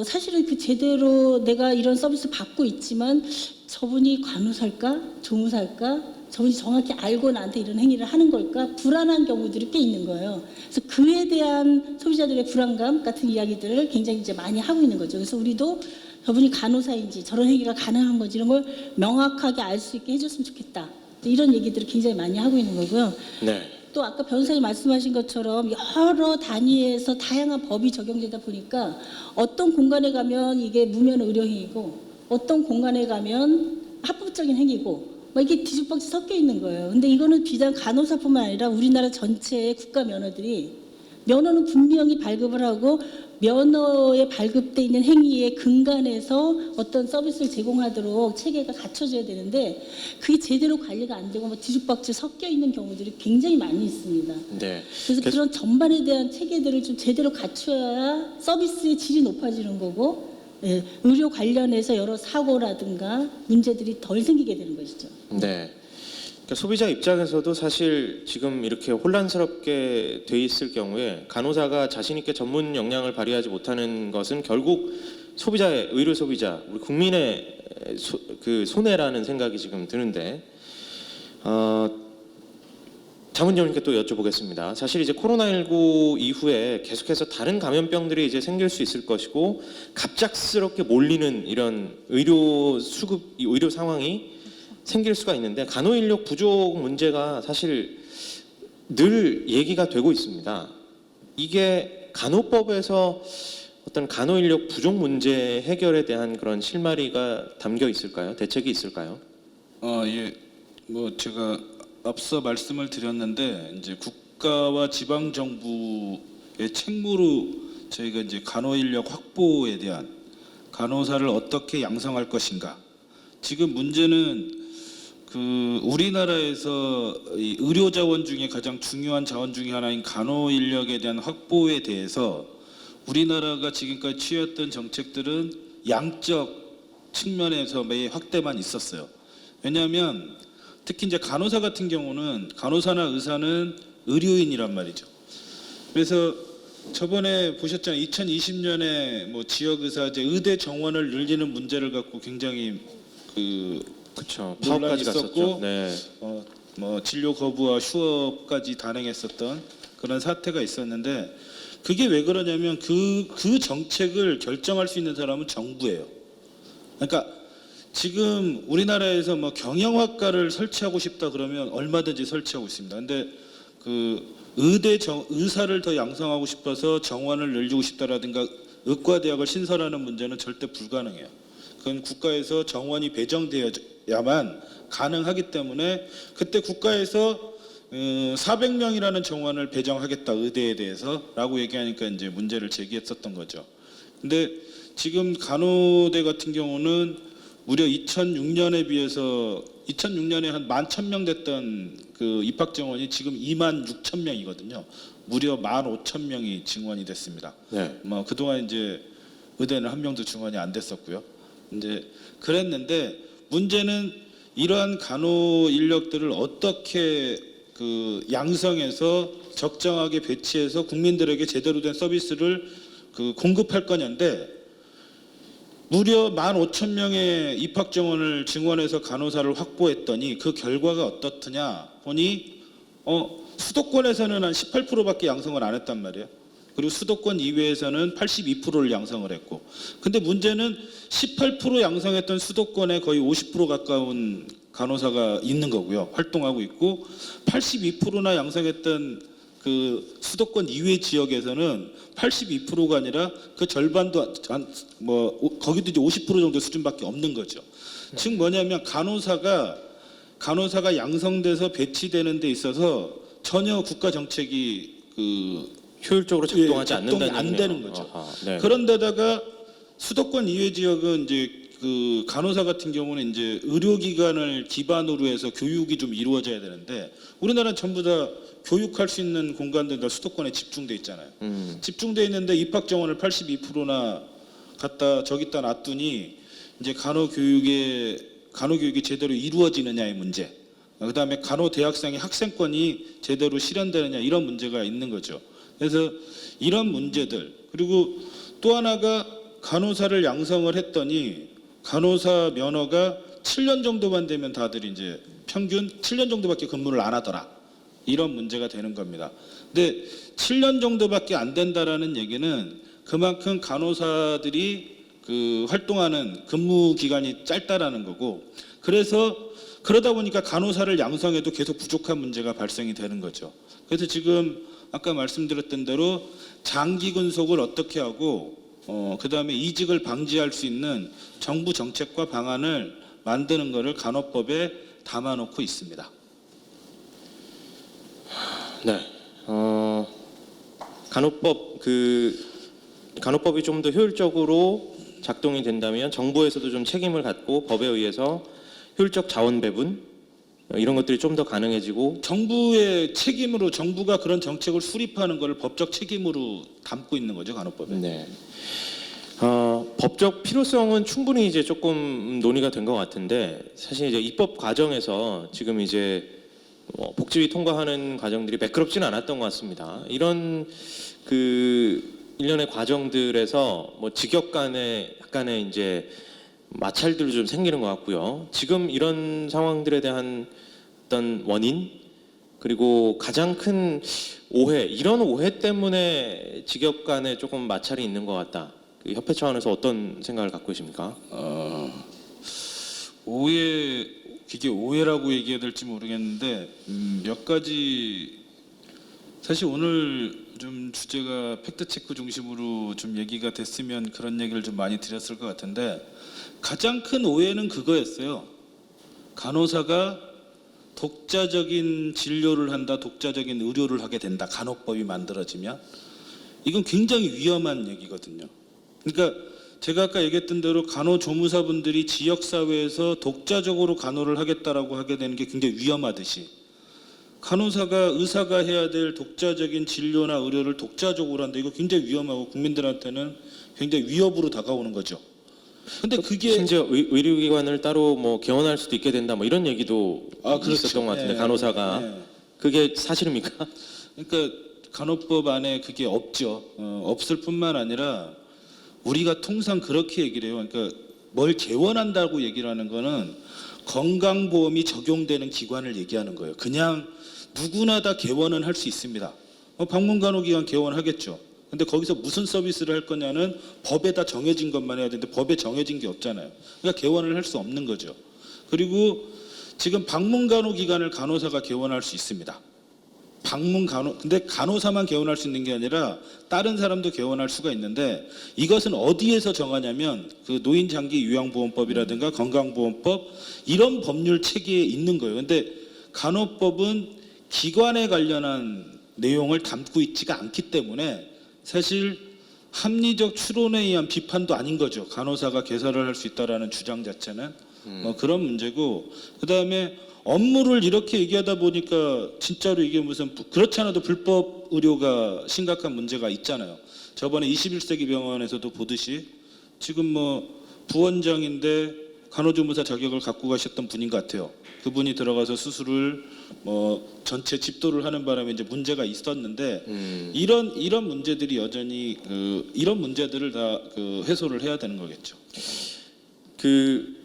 사실은 그 제대로 내가 이런 서비스 받고 있지만 저분이 간호사일까, 조무사일까, 저분이 정확히 알고 나한테 이런 행위를 하는 걸까 불안한 경우들이 꽤 있는 거예요. 그래서 그에 대한 소비자들의 불안감 같은 이야기들을 굉장히 이제 많이 하고 있는 거죠. 그래서 우리도 저분이 간호사인지 저런 행위가 가능한 건지 이런 걸 명확하게 알 수 있게 해줬으면 좋겠다. 이런 얘기들을 굉장히 많이 하고 있는 거고요. 네. 또 아까 변호사님 말씀하신 것처럼 여러 단위에서 다양한 법이 적용되다 보니까 어떤 공간에 가면 이게 무면 의료행위고 어떤 공간에 가면 합법적인 행위고 막 이게 뒤죽박죽 섞여 있는 거예요. 근데 이거는 비단 간호사뿐만 아니라 우리나라 전체의 국가 면허들이 면허는 분명히 발급을 하고 면허에 발급돼 있는 행위의 근간에서 어떤 서비스를 제공하도록 체계가 갖춰져야 되는데 그게 제대로 관리가 안 되고 막 뒤죽박죽 섞여 있는 경우들이 굉장히 많이 있습니다. 네. 그래서 그런 전반에 대한 체계들을 좀 제대로 갖춰야 서비스의 질이 높아지는 거고 예, 의료 관련해서 여러 사고라든가 문제들이 덜 생기게 되는 것이죠. 네. 그러니까 소비자 입장에서도 사실 지금 이렇게 혼란스럽게 돼 있을 경우에 간호사가 자신 있게 전문 역량을 발휘하지 못하는 것은 결국 소비자의 의료 소비자 우리 국민의 그 손해라는 생각이 지금 드는데 자문위원님께 또 여쭤보겠습니다. 사실 이제 코로나19 이후에 계속해서 다른 감염병들이 이제 생길 수 있을 것이고 갑작스럽게 몰리는 이런 의료 수급, 의료 상황이 생길 수가 있는데 간호인력 부족 문제가 사실 늘 얘기가 되고 있습니다. 이게 간호법에서 어떤 간호인력 부족 문제 해결에 대한 그런 실마리가 담겨 있을까요? 대책이 있을까요? 예. 뭐 제가 앞서 말씀을 드렸는데 이제 국가와 지방 정부의 책무로 저희가 이제 간호 인력 확보에 대한 간호사를 어떻게 양성할 것인가. 지금 문제는 그 우리나라에서 이 의료 자원 중에 가장 중요한 자원 중에 하나인 간호 인력에 대한 확보에 대해서 우리나라가 지금까지 취했던 정책들은 양적 측면에서의 확대만 있었어요. 왜냐하면 특히 이제 간호사 같은 경우는 간호사나 의사는 의료인이란 말이죠. 그래서 저번에 보셨잖아요. 2020년에 뭐 지역 의사제 의대 정원을 늘리는 문제를 갖고 굉장히 그렇죠. 논란이 파업까지 있었고, 갔었죠. 네. 뭐 진료 거부와 휴업까지 단행했었던 그런 사태가 있었는데 그게 왜 그러냐면 그 정책을 결정할 수 있는 사람은 정부예요. 그러니까 지금 우리나라에서 뭐 경영학과를 설치하고 싶다 그러면 얼마든지 설치하고 있습니다. 근데 그 의사를 더 양성하고 싶어서 정원을 늘리고 싶다라든가 의과대학을 신설하는 문제는 절대 불가능해요. 그건 국가에서 정원이 배정되어야만 가능하기 때문에 그때 국가에서 400명이라는 정원을 배정하겠다 의대에 대해서라고 얘기하니까 이제 문제를 제기했었던 거죠. 근데 지금 간호대 같은 경우는 무려 2006년에 비해서 2006년에 한 11,000명 됐던 그 입학 정원이 지금 26,000명이거든요. 무려 15,000명이 증원이 됐습니다. 네. 뭐 그동안 이제 의대는 한 명도 증원이 안 됐었고요. 이제 그랬는데 문제는 이러한 간호 인력들을 어떻게 그 양성해서 적정하게 배치해서 국민들에게 제대로 된 서비스를 그 공급할 거냐인데 무려 15,000명의 입학 정원을 증원해서 간호사를 확보했더니 그 결과가 어떻더냐 보니 수도권에서는 한 18%밖에 양성을 안 했단 말이에요. 그리고 수도권 이외에서는 82%를 양성을 했고, 근데 문제는 18% 양성했던 수도권에 거의 50% 가까운 간호사가 있는 거고요. 활동하고 있고 82%나 양성했던 그 수도권 이외 지역에서는 82%가 아니라 그 절반도 거기도 이제 50% 정도 수준밖에 없는 거죠. 즉 뭐냐면 간호사가 양성돼서 배치되는 데 있어서 전혀 국가 정책이 효율적으로 작동하지 작동이 않는다는 안 얘기네요. 되는 거죠. 아하, 네. 그런데다가 수도권 이외 지역은 이제 그 간호사 같은 경우는 이제 의료기관을 기반으로 해서 교육이 좀 이루어져야 되는데 우리나라는 전부 다 교육할 수 있는 공간들 다 수도권에 집중돼 있잖아요. 집중돼 있는데 입학 정원을 82%나 갖다 저기다 놨더니 이제 간호교육이 제대로 이루어지느냐의 문제, 그다음에 간호대학생의 학생권이 제대로 실현되느냐 이런 문제가 있는 거죠. 그래서 이런 문제들, 그리고 또 하나가 간호사를 양성을 했더니 간호사 면허가 7년 정도만 되면 다들 이제 평균 7년 정도밖에 근무를 안 하더라. 이런 문제가 되는 겁니다. 근데 7년 정도밖에 안 된다라는 얘기는 그만큼 간호사들이 그 활동하는 근무 기간이 짧다라는 거고, 그러다 보니까 간호사를 양성해도 계속 부족한 문제가 발생이 되는 거죠. 그래서 지금 아까 말씀드렸던 대로 장기 근속을 어떻게 하고 그다음에 이직을 방지할 수 있는 정부 정책과 방안을 만드는 것을 간호법에 담아놓고 있습니다. 네. 간호법이 좀 더 효율적으로 작동이 된다면 정부에서도 좀 책임을 갖고 법에 의해서 효율적 자원 배분 이런 것들이 좀 더 가능해지고, 정부의 책임으로 정부가 그런 정책을 수립하는 것을 법적 책임으로 담고 있는 거죠, 간호법에. 네. 법적 필요성은 충분히 이제 조금 논의가 된 것 같은데, 사실 이제 입법 과정에서 지금 이제 복지위 통과하는 과정들이 매끄럽지는 않았던 것 같습니다. 이런 일련의 과정들에서 뭐 직역 간에 약간의 이제 마찰들도 좀 생기는 것 같고요. 지금 이런 상황들에 대한 어떤 원인, 그리고 가장 큰 오해, 이런 오해 때문에 직역 간에 조금 마찰이 있는 것 같다. 그 협회 차원에서 어떤 생각을 갖고 계십니까? 이게 오해라고 얘기해야 될지 모르겠는데 몇 가지, 사실 오늘 좀 주제가 팩트체크 중심으로 좀 얘기가 됐으면 그런 얘기를 좀 많이 드렸을 것 같은데, 가장 큰 오해는 그거였어요. 간호사가 독자적인 진료를 한다, 독자적인 의료를 하게 된다, 간호법이 만들어지면. 이건 굉장히 위험한 얘기거든요. 그러니까 제가 아까 얘기했던 대로 간호조무사분들이 지역사회에서 독자적으로 간호를 하겠다라고 하게 되는 게 굉장히 위험하듯이, 의사가 해야 될 독자적인 진료나 의료를 독자적으로 한다, 이거 굉장히 위험하고 국민들한테는 굉장히 위협으로 다가오는 거죠. 근데 그게 심지어 의료기관을 따로 뭐 개원할 수도 있게 된다, 뭐 이런 얘기도 그렇죠. 있었던 것 같은데, 간호사가. 네. 그게 사실입니까? 그러니까 간호법 안에 그게 없죠. 없을 뿐만 아니라 우리가 통상 그렇게 얘기를 해요. 그러니까 뭘 개원한다고 얘기를 하는 거는 건강보험이 적용되는 기관을 얘기하는 거예요. 그냥 누구나 다 개원은 할 수 있습니다. 방문간호기관 개원하겠죠. 근데 거기서 무슨 서비스를 할 거냐는 법에다 정해진 것만 해야 되는데 법에 정해진 게 없잖아요. 그러니까 개원을 할 수 없는 거죠. 그리고 지금 방문간호기관을 간호사가 개원할 수 있습니다. 근데 간호사만 개원할 수 있는 게 아니라 다른 사람도 개원할 수가 있는데, 이것은 어디에서 정하냐면 그 노인장기요양보험법이라든가 건강보험법, 이런 법률 체계에 있는 거예요. 근데 간호법은 기관에 관련한 내용을 담고 있지가 않기 때문에 사실 합리적 추론에 의한 비판도 아닌 거죠. 간호사가 개설을 할 수 있다라는 주장 자체는 그런 문제고, 그다음에 업무를 이렇게 얘기하다 보니까 진짜로 이게 무슨, 그렇지 않아도 불법 의료가 심각한 문제가 있잖아요. 저번에 21세기 병원에서도 보듯이 지금 뭐 부원장인데 간호조무사 자격을 갖고 가셨던 분인 것 같아요. 그분이 들어가서 수술을 뭐 전체 집도를 하는 바람에 이제 문제가 있었는데 이런 문제들이 여전히 이런 문제들을 다 해소를 해야 되는 거겠죠. 그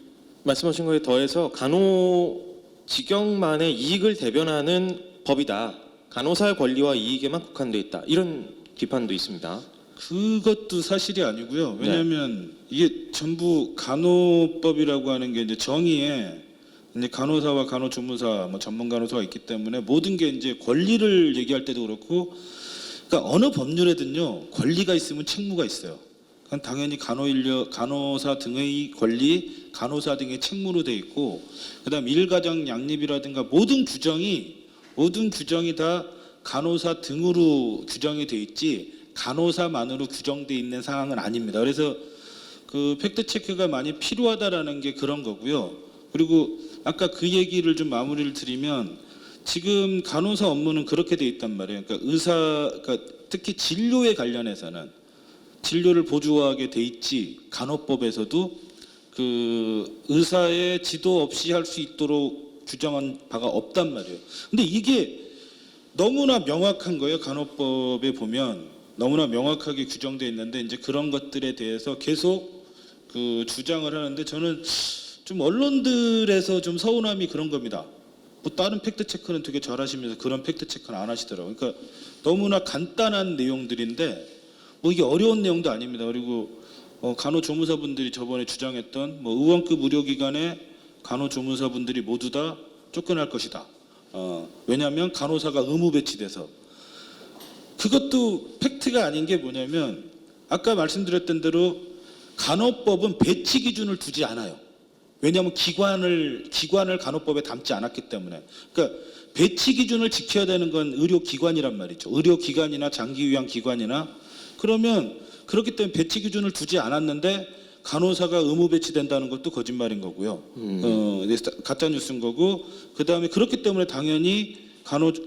말씀하신 거에 더해서 간호 직역만의 이익을 대변하는 법이다. 간호사의 권리와 이익에만 국한돼 있다. 이런 비판도 있습니다. 그것도 사실이 아니고요. 왜냐하면 이게 전부 간호법이라고 하는 게 이제 정의에 이제 간호사와 간호조무사, 뭐 전문 간호사가 있기 때문에 모든 게 이제 권리를 얘기할 때도 그렇고, 그러니까 어느 법률에든요 권리가 있으면 책무가 있어요. 그건 당연히 간호사 등의 권리, 간호사 등의 책무로 돼 있고, 그다음 일가정 양립이라든가 모든 규정이 다 간호사 등으로 규정이 돼 있지 간호사만으로 규정돼 있는 상황은 아닙니다. 그래서 그 팩트 체크가 많이 필요하다라는 게 그런 거고요. 그리고 아까 그 얘기를 좀 마무리를 드리면 지금 간호사 업무는 그렇게 돼 있단 말이에요. 그러니까 그러니까 특히 진료에 관련해서는 진료를 보조하게 돼 있지 간호법에서도 그 의사의 지도 없이 할 수 있도록 규정한 바가 없단 말이에요. 근데 이게 너무나 명확한 거예요. 간호법에 보면 너무나 명확하게 규정되어 있는데 이제 그런 것들에 대해서 계속 그 주장을 하는데 저는 좀 언론들에서 좀 서운함이 그런 겁니다. 뭐 다른 팩트 체크는 되게 잘하시면서 그런 팩트 체크는 안 하시더라고요. 그러니까 너무나 간단한 내용들인데 뭐 이게 어려운 내용도 아닙니다. 그리고 간호조무사분들이 저번에 주장했던 뭐 의원급 의료기관의 간호조무사분들이 모두 다 쫓겨날 것이다. 왜냐하면 간호사가 의무 배치돼서. 그것도 팩트가 아닌 게 뭐냐면 아까 말씀드렸던 대로 간호법은 배치 기준을 두지 않아요. 왜냐하면 기관을 간호법에 담지 않았기 때문에. 그러니까 배치 기준을 지켜야 되는 건 의료기관이란 말이죠. 의료기관이나 장기요양 기관이나. 그러면 그렇기 때문에 배치 기준을 두지 않았는데 간호사가 의무 배치된다는 것도 거짓말인 거고요. 가짜 뉴스인 거고. 그다음에 그렇기 때문에 당연히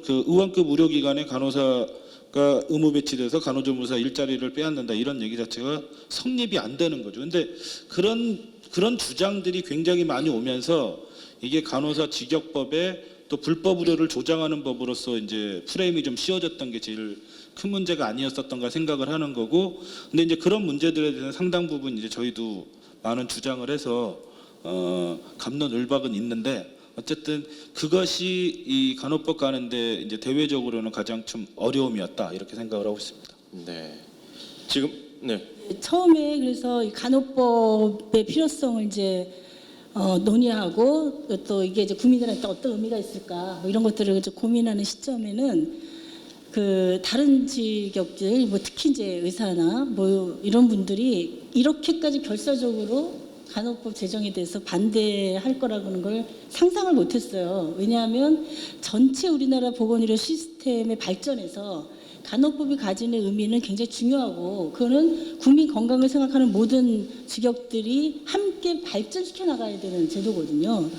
의원급 의료기관의 간호사가 의무 배치돼서 간호조무사 일자리를 빼앗는다 이런 얘기 자체가 성립이 안 되는 거죠. 근데 그런 주장들이 굉장히 많이 오면서 이게 간호사 직역법에 또 불법 의료를 조장하는 법으로서 이제 프레임이 좀 씌워졌던 게 제일 큰 문제가 아니었었던가 생각을 하는 거고, 근데 이제 그런 문제들에 대해서 상당 부분 이제 저희도 많은 주장을 해서 갑론을박은 있는데 어쨌든 그것이 이 간호법 가는데 이제 대외적으로는 가장 좀 어려움이었다 이렇게 생각을 하고 있습니다. 네. 지금 네. 처음에 그래서 이 간호법의 필요성을 이제 논의하고 또 이게 이제 국민들한테 어떤 의미가 있을까 뭐 이런 것들을 이제 고민하는 시점에는 그 다른 직역들 뭐 특히 이제 의사나 뭐 이런 분들이 이렇게까지 결사적으로 간호법 제정에 대해서 반대할 거라고는 걸 상상을 못했어요. 왜냐하면 전체 우리나라 보건의료 시스템의 발전에서 간호법이 가지는 의미는 굉장히 중요하고 그거는 국민 건강을 생각하는 모든 직역들이 함께 발전시켜 나가야 되는 제도거든요.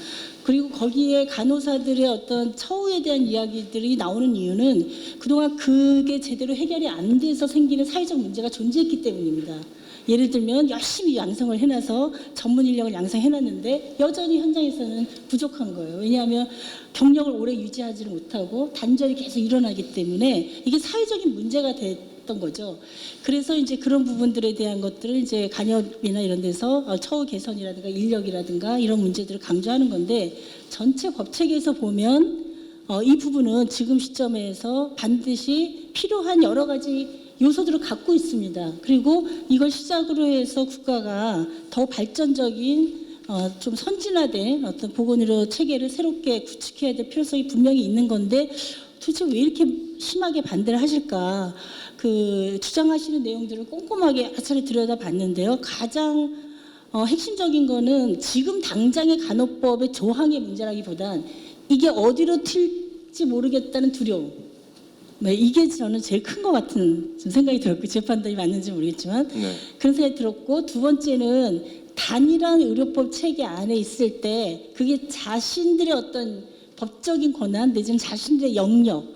그리고 거기에 간호사들의 어떤 처우에 대한 이야기들이 나오는 이유는 그동안 그게 제대로 해결이 안 돼서 생기는 사회적 문제가 존재했기 때문입니다. 예를 들면 열심히 양성을 해놔서 전문 인력을 양성해놨는데 여전히 현장에서는 부족한 거예요. 왜냐하면 경력을 오래 유지하지를 못하고 단절이 계속 일어나기 때문에 이게 사회적인 문제가 됐던 거죠. 그래서 이제 그런 부분들에 대한 것들을 이제 간협이나 이런 데서 처우 개선이라든가 인력이라든가 이런 문제들을 강조하는 건데 전체 법체계에서 보면 이 부분은 지금 시점에서 반드시 필요한 여러 가지 요소들을 갖고 있습니다. 그리고 이걸 시작으로 해서 국가가 더 발전적인 좀 선진화된 어떤 보건의료 체계를 새롭게 구축해야 될 필요성이 분명히 있는 건데 도대체 왜 이렇게 심하게 반대를 하실까? 그 주장하시는 내용들을 꼼꼼하게 여러 차례 들여다봤는데요. 가장 핵심적인 거는 지금 당장의 간호법의 조항의 문제라기보단 이게 어디로 튈지 모르겠다는 두려움. 네, 이게 저는 제일 큰 것 같은 생각이 들었고 제 판단이 맞는지 모르겠지만 그런 생각이 들었고 두 번째는 단일한 의료법 체계 안에 있을 때 그게 자신들의 어떤 법적인 권한 내지는 자신들의 영역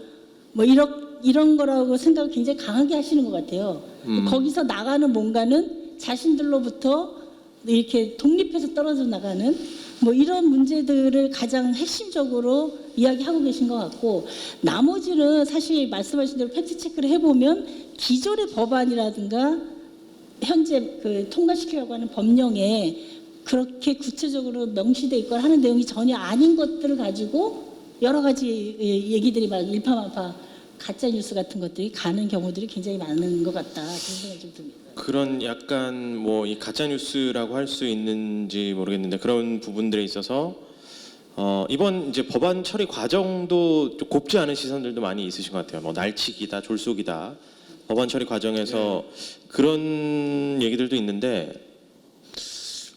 뭐 이런 거라고 생각을 굉장히 강하게 하시는 것 같아요. 거기서 나가는 뭔가는 자신들로부터 이렇게 독립해서 떨어져 나가는 뭐 이런 문제들을 가장 핵심적으로 이야기하고 계신 것 같고, 나머지는 사실 말씀하신 대로 팩트 체크를 해보면 기존의 법안이라든가 현재 그 통과시키려고 하는 법령에 그렇게 구체적으로 명시돼 있거나 하는 내용이 전혀 아닌 것들을 가지고 여러 가지 얘기들이 막 일파만파 가짜 뉴스 같은 것들이 가는 경우들이 굉장히 많은 것 같다, 그런 생각이 좀 듭니다. 그런 약간 뭐 이 가짜 뉴스라고 할 수 있는지 모르겠는데 그런 부분들에 있어서 이번 이제 법안 처리 과정도 좀 곱지 않은 시선들도 많이 있으신 것 같아요. 뭐 날치기다, 졸속이다. 법안 처리 과정에서 그런 얘기들도 있는데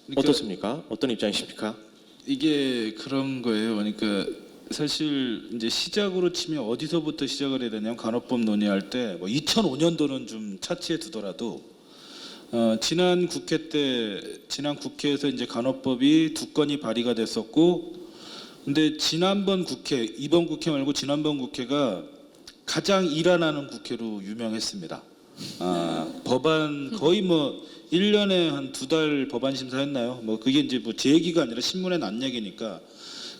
그러니까 어떻습니까? 어떤 입장이십니까? 이게 그런 거예요. 그러니까 사실 이제 시작으로 치면 어디서부터 시작을 해야 되냐면, 간호법 논의할 때 뭐 2005년도는 좀 차치해 두더라도 지난 국회에서 이제 간호법이 2건이 발의가 됐었고, 근데 지난번 국회, 이번 국회 말고 지난번 국회가 가장 일 안 하는 국회로 유명했습니다. 법안 거의 뭐 1년에 한 2달 법안 심사했나요? 뭐 그게 이제 뭐 제 얘기가 아니라 신문에 난 얘기니까.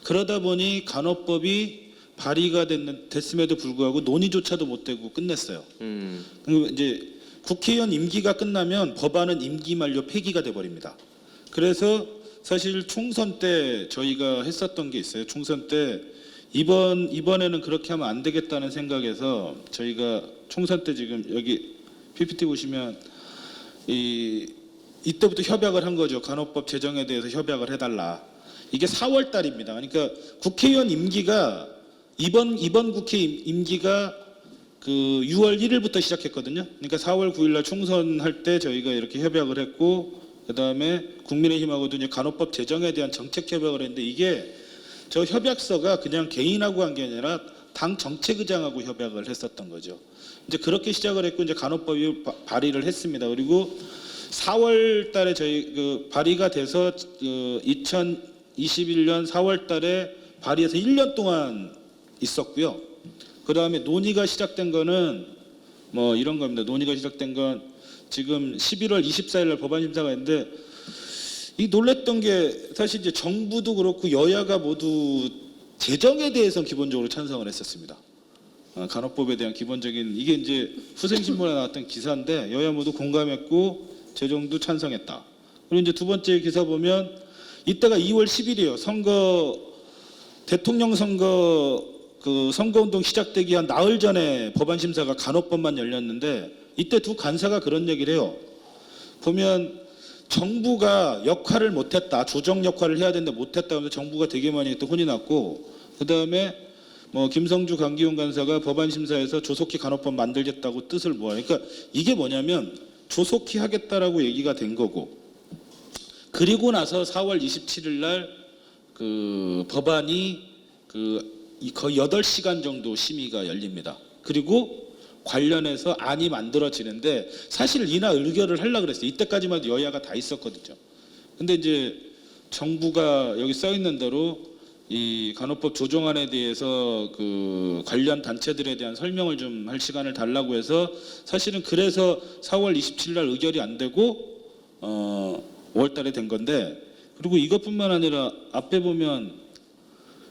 그러다 보니 간호법이 발의가 됐음에도 불구하고 논의조차도 못 되고 끝냈어요. 그리고 이제 국회의원 임기가 끝나면 법안은 임기 만료 폐기가 돼버립니다. 그래서 사실 총선 때 저희가 했었던 게 있어요. 총선 때 이번에는 그렇게 하면 안 되겠다는 생각에서 저희가 총선 때 지금 여기 PPT 보시면 이때부터 협약을 한 거죠. 간호법 제정에 대해서 협약을 해달라. 이게 4월 달입니다. 그러니까 국회의원 임기가 이번 국회 임기가 그 6월 1일부터 시작했거든요. 그러니까 4월 9일 날 총선할 때 저희가 이렇게 협약을 했고, 그다음에 국민의힘하고도 이제 간호법 제정에 대한 정책 협약을 했는데, 이게 저 협약서가 그냥 개인하고 한 게 아니라 당 정책의장하고 협약을 했었던 거죠. 이제 그렇게 시작을 했고, 이제 간호법이 발의를 했습니다. 그리고 4월 달에 저희 그 발의가 돼서 2021년 4월 달에 발의해서 1년 동안 있었고요. 그다음에 논의가 시작된 거는 뭐 이런 겁니다. 논의가 시작된 건 지금 11월 24일 날 법안 심사가 있는데, 이 놀랬던 게 사실 이제 정부도 그렇고 여야가 모두 제정에 대해서는 기본적으로 찬성을 했었습니다. 간호법에 대한 기본적인, 이게 이제 후생신문에 나왔던 기사인데 여야 모두 공감했고 제정도 찬성했다. 그리고 이제 두 번째 기사 보면 이때가 2월 10일이에요. 대통령 선거 그 선거운동 시작되기 한 나흘 전에 법안 심사가 간호법만 열렸는데, 이때 두 간사가 그런 얘기를 해요. 보면 정부가 역할을 못했다, 조정 역할을 해야 되는데 못했다 하면서 정부가 되게 많이 또 혼이 났고, 그 다음에 뭐 김성주 강기훈 간사가 법안 심사에서 조속히 간호법 만들겠다고 뜻을 모아요. 그러니까 이게 뭐냐면 조속히 하겠다라고 얘기가 된 거고, 그리고 나서 4월 27일 날 그 법안이 거의 8시간 정도 심의가 열립니다. 그리고 관련해서 안이 만들어지는데, 사실 이날 의결을 하려고 그랬어요. 이때까지만 해도 여야가 다 있었거든요. 근데 이제 정부가 여기 써 있는 대로 이 간호법 조정안에 대해서 그 관련 단체들에 대한 설명을 좀 할 시간을 달라고 해서, 사실은 그래서 4월 27일 날 의결이 안 되고 5월 달에 된 건데, 그리고 이것뿐만 아니라 앞에 보면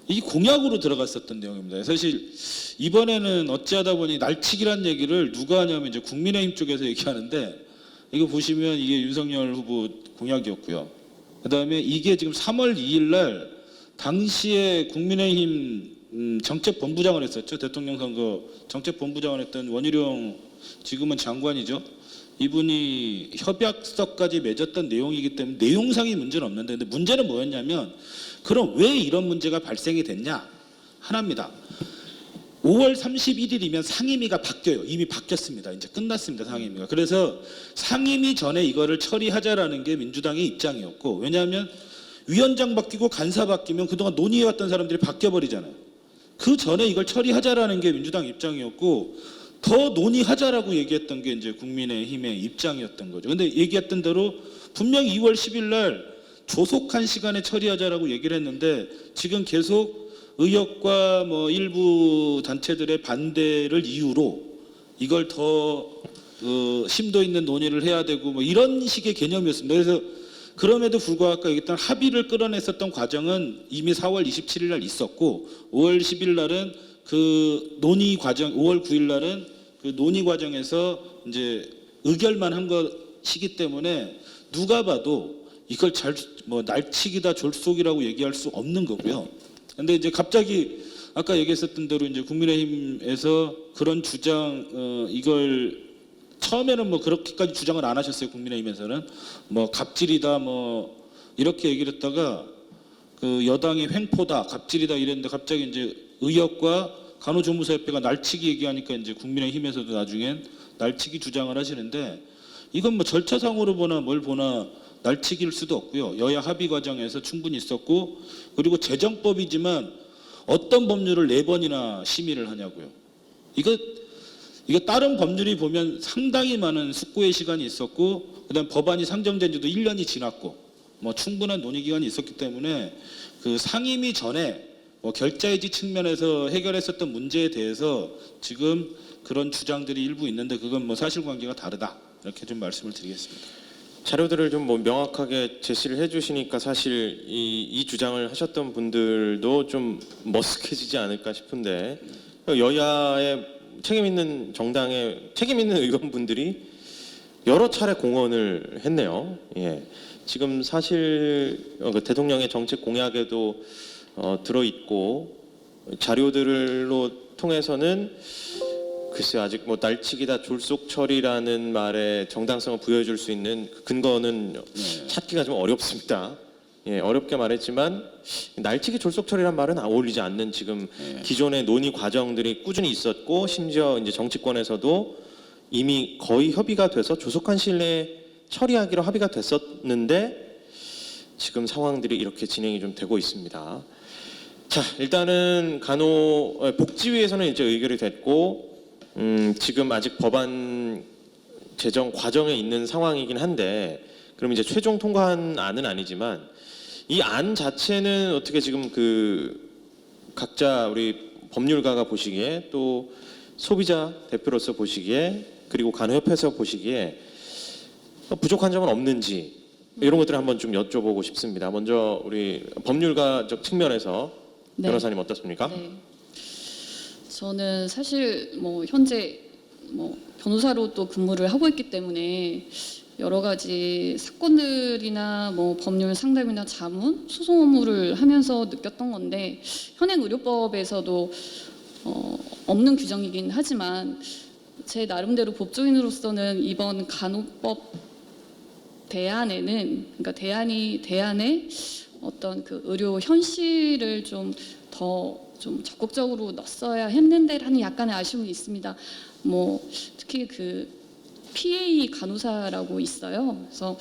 이 공약으로 들어갔었던 내용입니다. 사실 이번에는 어찌하다 보니 날치기란 얘기를 누가 하냐면 이제 국민의힘 쪽에서 얘기하는데, 이거 보시면 이게 윤석열 후보 공약이었고요. 그다음에 이게 지금 3월 2일 날 당시에 국민의힘 정책본부장을 했었죠. 대통령 선거 정책본부장을 했던 원희룡, 지금은 장관이죠. 이분이 협약서까지 맺었던 내용이기 때문에 내용상의 문제는 없는데, 근데 문제는 뭐였냐면, 그럼 왜 이런 문제가 발생이 됐냐? 하나입니다. 5월 31일이면 상임위가 바뀌어요. 이미 바뀌었습니다. 이제 끝났습니다, 상임위가. 그래서 상임위 전에 이거를 처리하자라는 게 민주당의 입장이었고, 왜냐하면 위원장 바뀌고 간사 바뀌면 그동안 논의해왔던 사람들이 바뀌어버리잖아요. 그 전에 이걸 처리하자라는 게 민주당 입장이었고, 더 논의하자라고 얘기했던 게 이제 국민의힘의 입장이었던 거죠. 근데 얘기했던 대로 분명히 2월 10일 날 조속한 시간에 처리하자라고 얘기를 했는데, 지금 계속 의협과 뭐 일부 단체들의 반대를 이유로 이걸 더 심도 있는 논의를 해야 되고 뭐 이런 식의 개념이었습니다. 그래서 그럼에도 불구하고 아까 얘기했던 합의를 끌어냈었던 과정은 이미 4월 27일 날 있었고 5월 10일 날은 그 논의 과정, 5월 9일 날은 그 논의 과정에서 이제 의결만 한 것이기 때문에 누가 봐도 이걸 잘 뭐 날치기다 졸속이라고 얘기할 수 없는 거고요. 근데 이제 갑자기 아까 얘기했었던 대로 이제 국민의힘에서 그런 주장 이걸 처음에는 뭐 그렇게까지 주장을 안 하셨어요. 국민의힘에서는 뭐 갑질이다 뭐 이렇게 얘기를 했다가 그 여당이 횡포다 갑질이다 이랬는데 갑자기 이제 의협과 간호조무사협회가 날치기 얘기하니까 이제 국민의힘에서도 나중엔 날치기 주장을 하시는데 이건 뭐 절차상으로 보나 뭘 보나 날치기일 수도 없고요. 여야 합의 과정에서 충분히 있었고 그리고 재정법이지만 어떤 법률을 4번이나 심의를 하냐고요. 이거 다른 법률이 보면 상당히 많은 숙고의 시간이 있었고 그다음 법안이 상정된 지도 1년이 지났고 뭐 충분한 논의 기간이 있었기 때문에 그 상임위 전에 뭐 결자해지 측면에서 해결했었던 문제에 대해서 지금 그런 주장들이 일부 있는데 그건 뭐 사실관계가 다르다 이렇게 좀 말씀을 드리겠습니다. 자료들을 좀 뭐 명확하게 제시를 해주시니까 사실 이 주장을 하셨던 분들도 좀 머쓱해지지 않을까 싶은데 여야의 책임 있는 정당의 책임 있는 의원분들이 여러 차례 공언을 했네요. 예. 지금 사실 그 대통령의 정책 공약에도 들어 있고 자료들로 통해서는 글쎄 아직 뭐 날치기다 졸속처리라는 말에 정당성을 부여해줄 수 있는 근거는 찾기가 좀 어렵습니다. 예, 어렵게 말했지만 날치기 졸속처리란 말은 어울리지 않는 지금 기존의 논의 과정들이 꾸준히 있었고 심지어 이제 정치권에서도 이미 거의 협의가 돼서 조속한 시일 내에 처리하기로 합의가 됐었는데 지금 상황들이 이렇게 진행이 좀 되고 있습니다. 자, 일단은 복지위에서는 이제 의결이 됐고 지금 아직 법안 제정 과정에 있는 상황이긴 한데 그럼 이제 최종 통과한 안은 아니지만 이 안 자체는 어떻게 지금 그 각자 우리 법률가가 보시기에 또 소비자 대표로서 보시기에 그리고 간호협회에서 보시기에 부족한 점은 없는지 이런 것들을 한번 좀 여쭤보고 싶습니다. 먼저 우리 법률가적 측면에서 네. 변호사님 어떻습니까? 네. 저는 사실 뭐 현재 뭐 변호사로 또 근무를 하고 있기 때문에 여러 가지 사건들이나 뭐 법률 상담이나 자문, 소송 업무를 하면서 느꼈던 건데 현행 의료법에서도 없는 규정이긴 하지만 제 나름대로 법조인으로서는 이번 간호법 대안에는 그러니까 대안에 어떤 그 의료 현실을 좀 적극적으로 넣었어야 했는데라는 약간의 아쉬움이 있습니다. 뭐 특히 그 PA 간호사라고 있어요. 그래서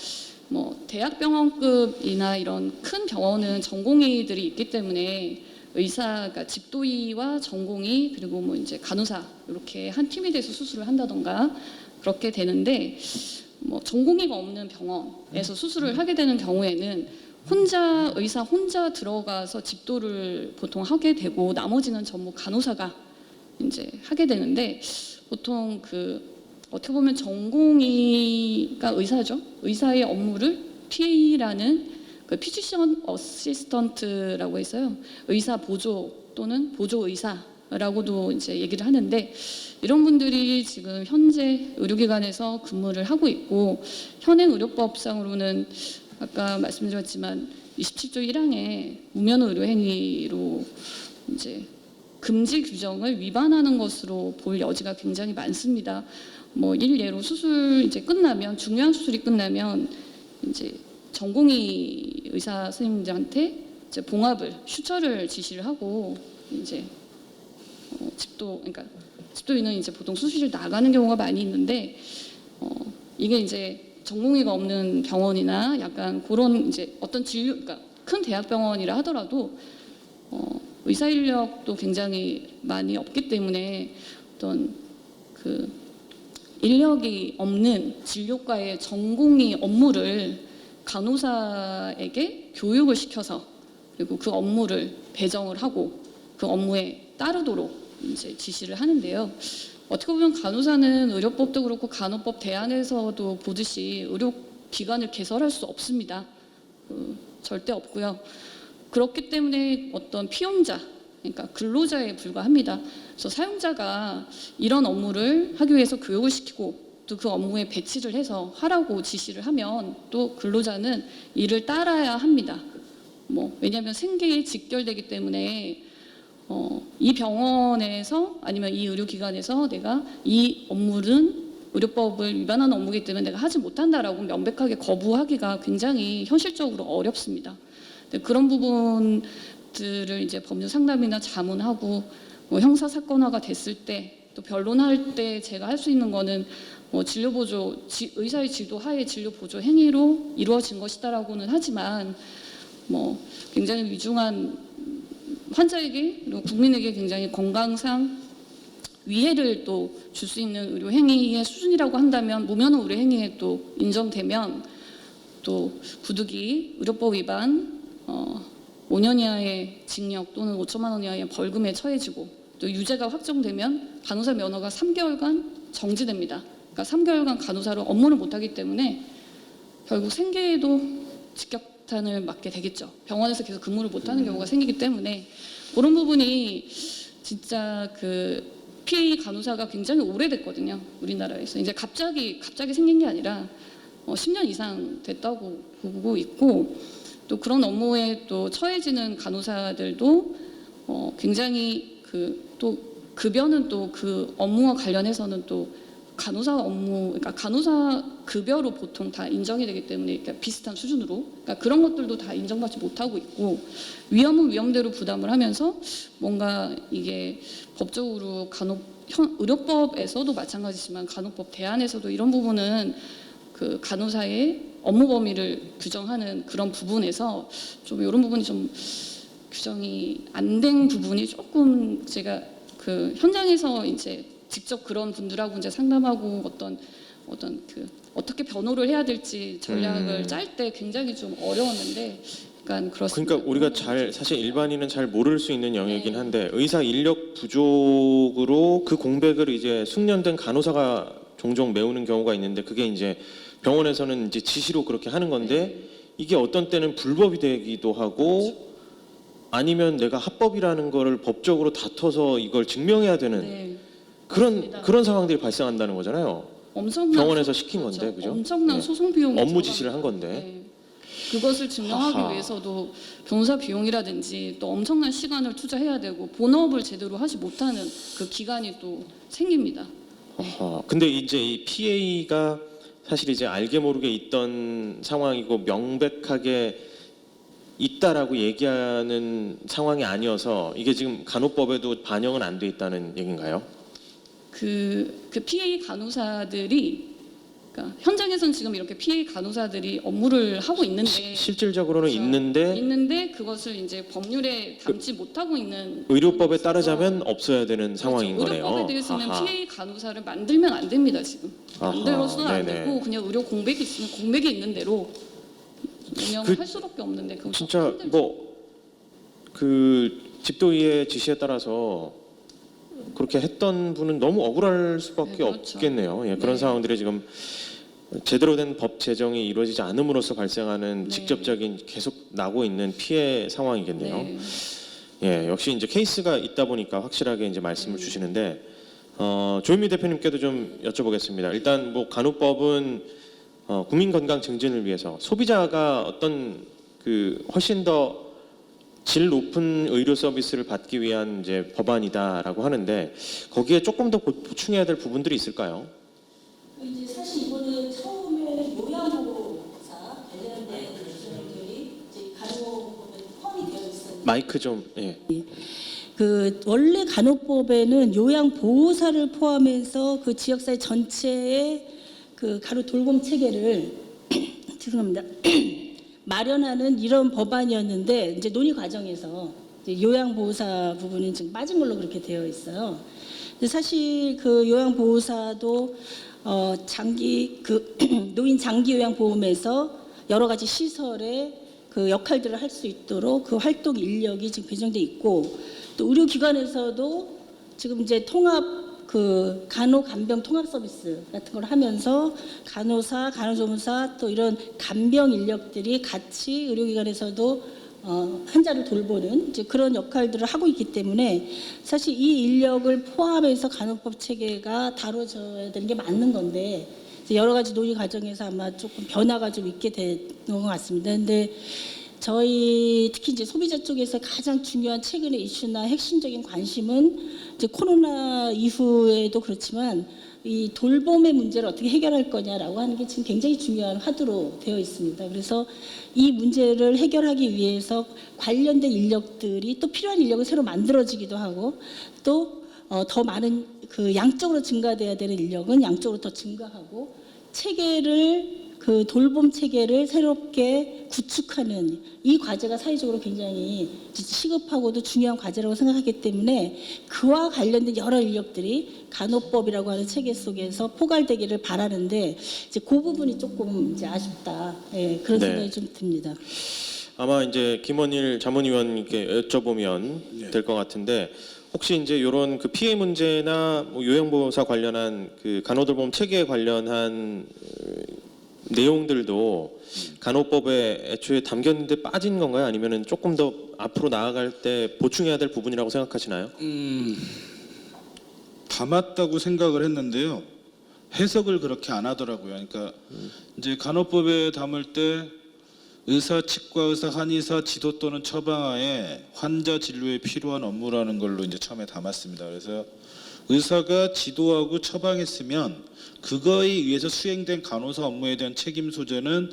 뭐 대학병원급이나 이런 큰 병원은 전공의들이 있기 때문에 의사가 집도의와 전공의 그리고 뭐 이제 간호사 이렇게 한 팀이 돼서 수술을 한다던가 그렇게 되는데 뭐 전공의가 없는 병원에서 수술을 하게 되는 경우에는 의사 혼자 들어가서 집도를 보통 하게 되고 나머지는 전부 간호사가 이제 하게 되는데 보통 그 어떻게 보면 전공의가 의사죠. 의사의 업무를 PA라는 그 피지션 어시스턴트라고 해서요. 의사 보조 또는 보조 의사라고도 이제 얘기를 하는데 이런 분들이 지금 현재 의료기관에서 근무를 하고 있고 현행 의료법상으로는 아까 말씀드렸지만 27조 1항에 무면 의료 행위로 이제 금지 규정을 위반하는 것으로 볼 여지가 굉장히 많습니다. 뭐 일례로 수술 이제 끝나면 중요한 수술이 끝나면 이제 전공의 의사 선생님들한테 이제 봉합을 슈처를 지시를 하고 이제 그러니까 집도인은 이제 보통 수술을 나가는 경우가 많이 있는데 이게 이제 전공의가 없는 병원이나 약간 그런 이제 어떤 그러니까 큰 대학병원이라 하더라도 의사 인력도 굉장히 많이 없기 때문에 어떤 그 인력이 없는 진료과의 전공의 업무를 간호사에게 교육을 시켜서 그리고 그 업무를 배정을 하고 그 업무에 따르도록 이제 지시를 하는데요. 어떻게 보면 간호사는 의료법도 그렇고 간호법 대안에서도 보듯이 의료기관을 개설할 수 없습니다. 절대 없고요. 그렇기 때문에 어떤 피용자, 그러니까 근로자에 불과합니다. 그래서 사용자가 이런 업무를 하기 위해서 교육을 시키고 또 그 업무에 배치를 해서 하라고 지시를 하면 또 근로자는 이를 따라야 합니다. 왜냐하면 생계에 직결되기 때문에 이 병원에서 아니면 이 의료기관에서 내가 이 업무는 의료법을 위반하는 업무이기 때문에 내가 하지 못한다라고 명백하게 거부하기가 굉장히 현실적으로 어렵습니다. 그런 부분들을 이제 법률 상담이나 자문하고 형사 사건화가 됐을 때 또 변론할 때 제가 할 수 있는 거는 진료보조, 의사의 지도 하에 진료보조 행위로 이루어진 것이다라고는 하지만 굉장히 위중한 환자에게 그리고 국민에게 굉장히 건강상 위해를 또 줄 수 있는 의료 행위의 수준이라고 한다면 무면허 의료 행위에 또 인정되면 또 부득이 의료법 위반 5년 이하의 징역 또는 5천만 원 이하의 벌금에 처해지고 또 유죄가 확정되면 간호사 면허가 3개월간 정지됩니다. 그러니까 3개월간 간호사로 업무를 못하기 때문에 결국 생계에도 직격탄을 맞게 되겠죠. 병원에서 계속 근무를 못하는 경우가 생기기 때문에 그런 부분이 진짜 그 PA 간호사가 굉장히 오래됐거든요. 우리나라에서 이제 갑자기 생긴 게 아니라 10년 이상 됐다고 보고 있고 또 그런 업무에 또 처해지는 간호사들도 굉장히 또 급여는 또 그 업무와 관련해서는 또 간호사 업무, 그러니까 간호사 급여로 보통 다 인정이 되기 때문에 그러니까 비슷한 수준으로 그러니까 그런 것들도 다 인정받지 못하고 있고 위험은 위험대로 부담을 하면서 뭔가 이게 법적으로 의료법에서도 마찬가지지만 간호법 대안에서도 이런 부분은 그 간호사의 업무 범위를 규정하는 그런 부분에서 좀 이런 부분이 좀 규정이 안 된 부분이 조금 제가 그 현장에서 이제 직접 그런 분들하고 이제 상담하고 어떤 그 어떻게 변호를 해야 될지 전략을 짤 때 굉장히 좀 어려웠는데 약간 그렇습니다. 그러니까 우리가 사실 일반인은 잘 모를 수 있는 영역이긴 한데 의사 인력 부족으로 그 공백을 이제 숙련된 간호사가 종종 메우는 경우가 있는데 그게 이제 병원에서는 이제 지시로 그렇게 하는 건데 이게 어떤 때는 불법이 되기도 하고 아니면 내가 합법이라는 거를 법적으로 다퉈서 이걸 증명해야 되는 그런 상황들이 발생한다는 거잖아요. 엄청난 병원에서 시킨 건데, 그죠? 엄청난 네. 소송 비용이 업무 들어갑니다. 지시를 한 건데. 네. 그것을 증명하기 아하. 위해서도 변호사 비용이라든지 또 엄청난 시간을 투자해야 되고 본업을 제대로 하지 못하는 그 기간이 또 생깁니다. 근데 이제 이 PA가 사실 이제 알게 모르게 있던 상황이고 명백하게 있다라고 얘기하는 상황이 아니어서 이게 지금 간호법에도 반영은 안 돼 있다는 얘기인가요? 그 PA 간호사들이 그러니까 현장에서는 지금 이렇게 PA 간호사들이 업무를 하고 있는데 실질적으로는 그렇죠. 있는데 있는데 그것을 이제 법률에 담지 못하고 있는 의료법에 있어서 따르자면 없어야 되는 그렇죠. 상황인 거네요. 의료법에 대해서는 아하. PA 간호사를 만들면 안 됩니다. 지금 만들어서는 안 네네. 되고 그냥 의료 공백이 있으면 공백이 있는 대로 운영을 할 수밖에 없는데 그건 진짜 힘들죠. 뭐 그 집도의의 지시에 따라서 그렇게 했던 분은 너무 억울할 수밖에 네, 그렇죠. 없겠네요. 예, 그런 네. 상황들이 지금 제대로 된 법 제정이 이루어지지 않음으로써 발생하는 네. 직접적인 계속 나고 있는 피해 상황이겠네요. 네. 예, 역시 이제 케이스가 있다 보니까 확실하게 이제 말씀을 네. 주시는데 조현미 대표님께도 좀 여쭤보겠습니다. 일단 뭐 간호법은 국민 건강 증진을 위해서 소비자가 어떤 그 훨씬 더 질 높은 의료 서비스를 받기 위한 이제 법안이다라고 하는데 거기에 조금 더 보충해야 될 부분들이 있을까요? 이제 사실 이거는 처음에 요양보호사 관련된 내용들이 이제 간호법에 포함이 되어 있었는데 마이크 좀 예. 그 원래 간호법에는 요양보호사를 포함해서 그 지역사회 전체의 그 간호 돌봄 체계를 죄송합니다. 마련하는 이런 법안이었는데 이제 논의 과정에서 이제 요양보호사 부분은 지금 빠진 걸로 그렇게 되어 있어요. 근데 사실 그 요양보호사도 노인 장기 요양보험에서 여러 가지 시설에 그 역할들을 할 수 있도록 그 활동 인력이 지금 배정돼 있고 또 의료기관에서도 지금 이제 통합 그 간호 간병 통합 서비스 같은 걸 하면서 간호사, 간호조무사 또 이런 간병 인력들이 같이 의료기관에서도 환자를 돌보는 이제 그런 역할들을 하고 있기 때문에 사실 이 인력을 포함해서 간호법 체계가 다뤄져야 되는 게 맞는 건데 이제 여러 가지 논의 과정에서 아마 조금 변화가 좀 있게 되는 것 같습니다. 근데 저희 특히 이제 소비자 쪽에서 가장 중요한 최근의 이슈나 핵심적인 관심은 이제 코로나 이후에도 그렇지만 이 돌봄의 문제를 어떻게 해결할 거냐라고 하는 게 지금 굉장히 중요한 화두로 되어 있습니다. 그래서 이 문제를 해결하기 위해서 관련된 인력들이 또 필요한 인력을 새로 만들어지기도 하고 또 더 많은 그 양적으로 증가돼야 되는 인력은 양적으로 더 증가하고 체계를 그 돌봄 체계를 새롭게 구축하는 이 과제가 사회적으로 굉장히 시급하고도 중요한 과제라고 생각하기 때문에 그와 관련된 여러 인력들이 간호법이라고 하는 체계 속에서 포괄되기를 바라는데 이제 그 부분이 조금 이제 아쉽다. 예, 그런 네. 생각이 좀 듭니다. 아마 이제 김원일 자문위원님께 여쭤보면 될 것 같은데 혹시 이제 이런 그 피해 문제나 뭐 요양보호사 관련한 그 간호돌봄 체계에 관련한 내용들도 간호법에 애초에 담겼는데 빠진 건가요? 아니면은 조금 더 앞으로 나아갈 때 보충해야 될 부분이라고 생각하시나요? 담았다고 생각을 했는데요. 해석을 그렇게 안 하더라고요. 그러니까 이제 간호법에 담을 때 의사, 치과의사, 한의사 지도 또는 처방하에 환자 진료에 필요한 업무라는 걸로 이제 처음에 담았습니다. 그래서 의사가 지도하고 처방했으면 그거에 의해서 수행된 간호사 업무에 대한 책임 소재는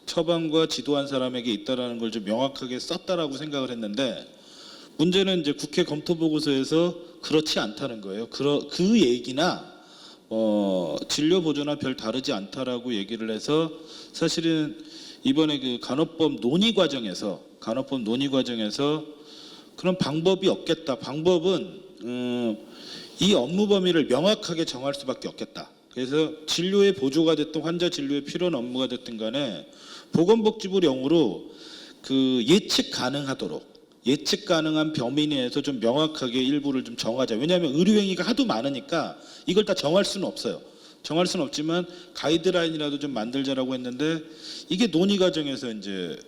처방과 지도한 사람에게 있다라는 걸 좀 명확하게 썼다라고 생각을 했는데 문제는 이제 국회 검토 보고서에서 그렇지 않다는 거예요. 그 얘기나 진료 보조나 별 다르지 않다라고 얘기를 해서 사실은 이번에 그 간호법 논의 과정에서 그런 방법이 없겠다. 방법은 이 업무 범위를 명확하게 정할 수밖에 없겠다. 그래서 진료의 보조가 됐든 환자 진료에 필요한 업무가 됐든 간에 보건복지부령으로 그 예측 가능한 범위 내에서 좀 명확하게 일부를 좀 정하자. 왜냐하면 의료행위가 하도 많으니까 이걸 다 정할 수는 없어요. 정할 수는 없지만 가이드라인이라도 좀 만들자라고 했는데 이게 논의 과정에서 이제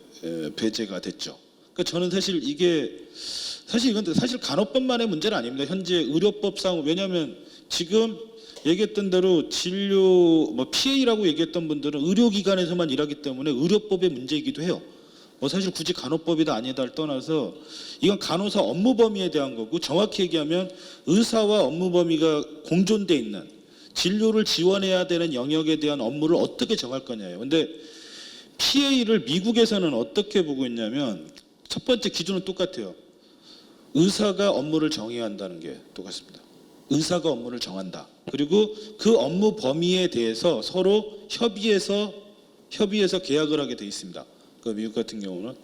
배제가 됐죠. 그러니까 저는 사실 이건 사실 간호법만의 문제는 아닙니다. 현재 의료법상 왜냐하면 지금 얘기했던 대로 진료 PA라고 얘기했던 분들은 의료기관에서만 일하기 때문에 의료법의 문제이기도 해요. 사실 굳이 간호법이다 아니다를 떠나서 이건 간호사 업무 범위에 대한 거고 정확히 얘기하면 의사와 업무 범위가 공존돼 있는 진료를 지원해야 되는 영역에 대한 업무를 어떻게 정할 거냐예요. 근데 PA를 미국에서는 어떻게 보고 있냐면 첫 번째 기준은 똑같아요. 의사가 업무를 정해야 한다는 게 똑같습니다. 의사가 업무를 정한다. 그리고 그 업무 범위에 대해서 서로 협의해서 계약을 하게 돼 있습니다. 그 미국 같은 경우는.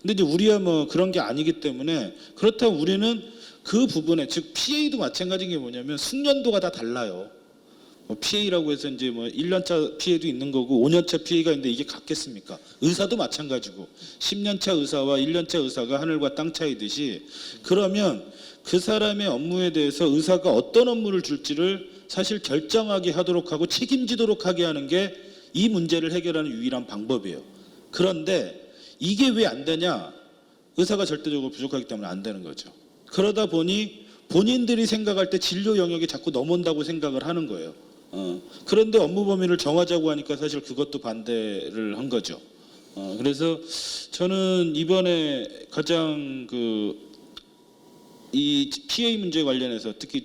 근데 이제 우리야 그런 게 아니기 때문에 그렇다면 우리는 그 부분에 즉 PA도 마찬가지인 게 뭐냐면 숙련도가 다 달라요. PA라고 해서 이제 1년차 PA도 있는 거고 5년차 PA가 있는데 이게 같겠습니까? 의사도 마찬가지고 10년차 의사와 1년차 의사가 하늘과 땅 차이듯이 그러면 그 사람의 업무에 대해서 의사가 어떤 업무를 줄지를 사실 결정하게 하도록 하고 책임지도록 하게 하는 게 이 문제를 해결하는 유일한 방법이에요. 그런데 이게 왜 안 되냐? 의사가 절대적으로 부족하기 때문에 안 되는 거죠. 그러다 보니 본인들이 생각할 때 진료 영역이 자꾸 넘어온다고 생각을 하는 거예요. 그런데 업무 범위를 정하자고 하니까 사실 그것도 반대를 한 거죠. 그래서 저는 이번에 가장 이 PA 문제 관련해서 특히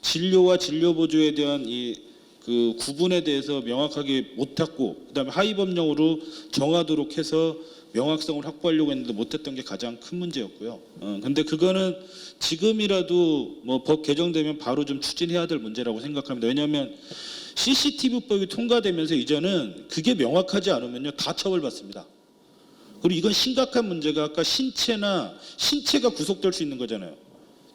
진료와 진료 보조에 대한 그 구분에 대해서 명확하게 못했고 그다음에 하위 법령으로 정하도록 해서 명확성을 확보하려고 했는데 못했던 게 가장 큰 문제였고요. 근데 그거는 지금이라도 법 개정되면 바로 좀 추진해야 될 문제라고 생각합니다. 왜냐하면 CCTV법이 통과되면서 이제는 그게 명확하지 않으면요 다 처벌받습니다. 그리고 이건 심각한 문제가 아까 신체가 구속될 수 있는 거잖아요.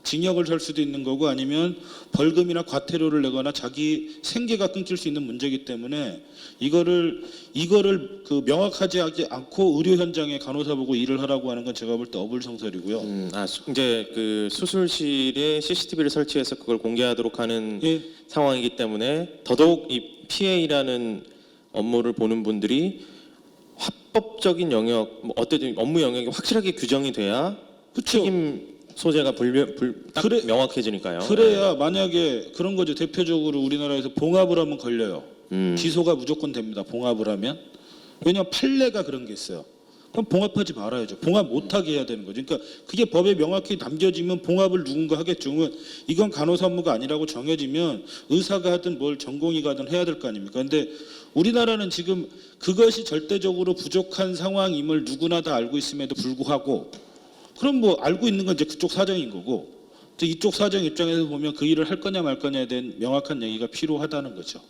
징역을 살 수도 있는 거고 아니면 벌금이나 과태료를 내거나 자기 생계가 끊길 수 있는 문제이기 때문에 이거를 그 명확하지 않고 의료 현장에 간호사 보고 일을 하라고 하는 건 제가 볼 때 어불성설이고요. 이제 그 수술실에 CCTV를 설치해서 그걸 공개하도록 하는 예. 상황이기 때문에 더더욱 이 PA라는 업무를 보는 분들이 합법적인 영역, 뭐 어쨌든 업무 영역이 확실하게 규정이 돼야 그쵸. 책임 소재가 딱 그래- 명확해지니까요. 그래야 만약에 그런 거죠. 대표적으로 우리나라에서 봉합을 하면 걸려요. 기소가 무조건 됩니다. 봉합을 하면. 왜냐하면 판례가 그런 게 있어요. 그럼 봉합하지 말아야죠. 봉합 못하게 해야 되는 거죠. 그러니까 그게 법에 명확히 담겨지면 봉합을 누군가 하겠죠. 그러면 이건 간호사 업무가 아니라고 정해지면 의사가 하든 뭘 전공의가 하든 해야 될 거 아닙니까? 근데 우리나라는 지금 그것이 절대적으로 부족한 상황임을 누구나 다 알고 있음에도 불구하고 그럼 뭐 알고 있는 건 이제 그쪽 사정인 거고 또 이쪽 사정 입장에서 보면 그 일을 할 거냐 말 거냐에 대한 명확한 얘기가 필요하다는 거죠.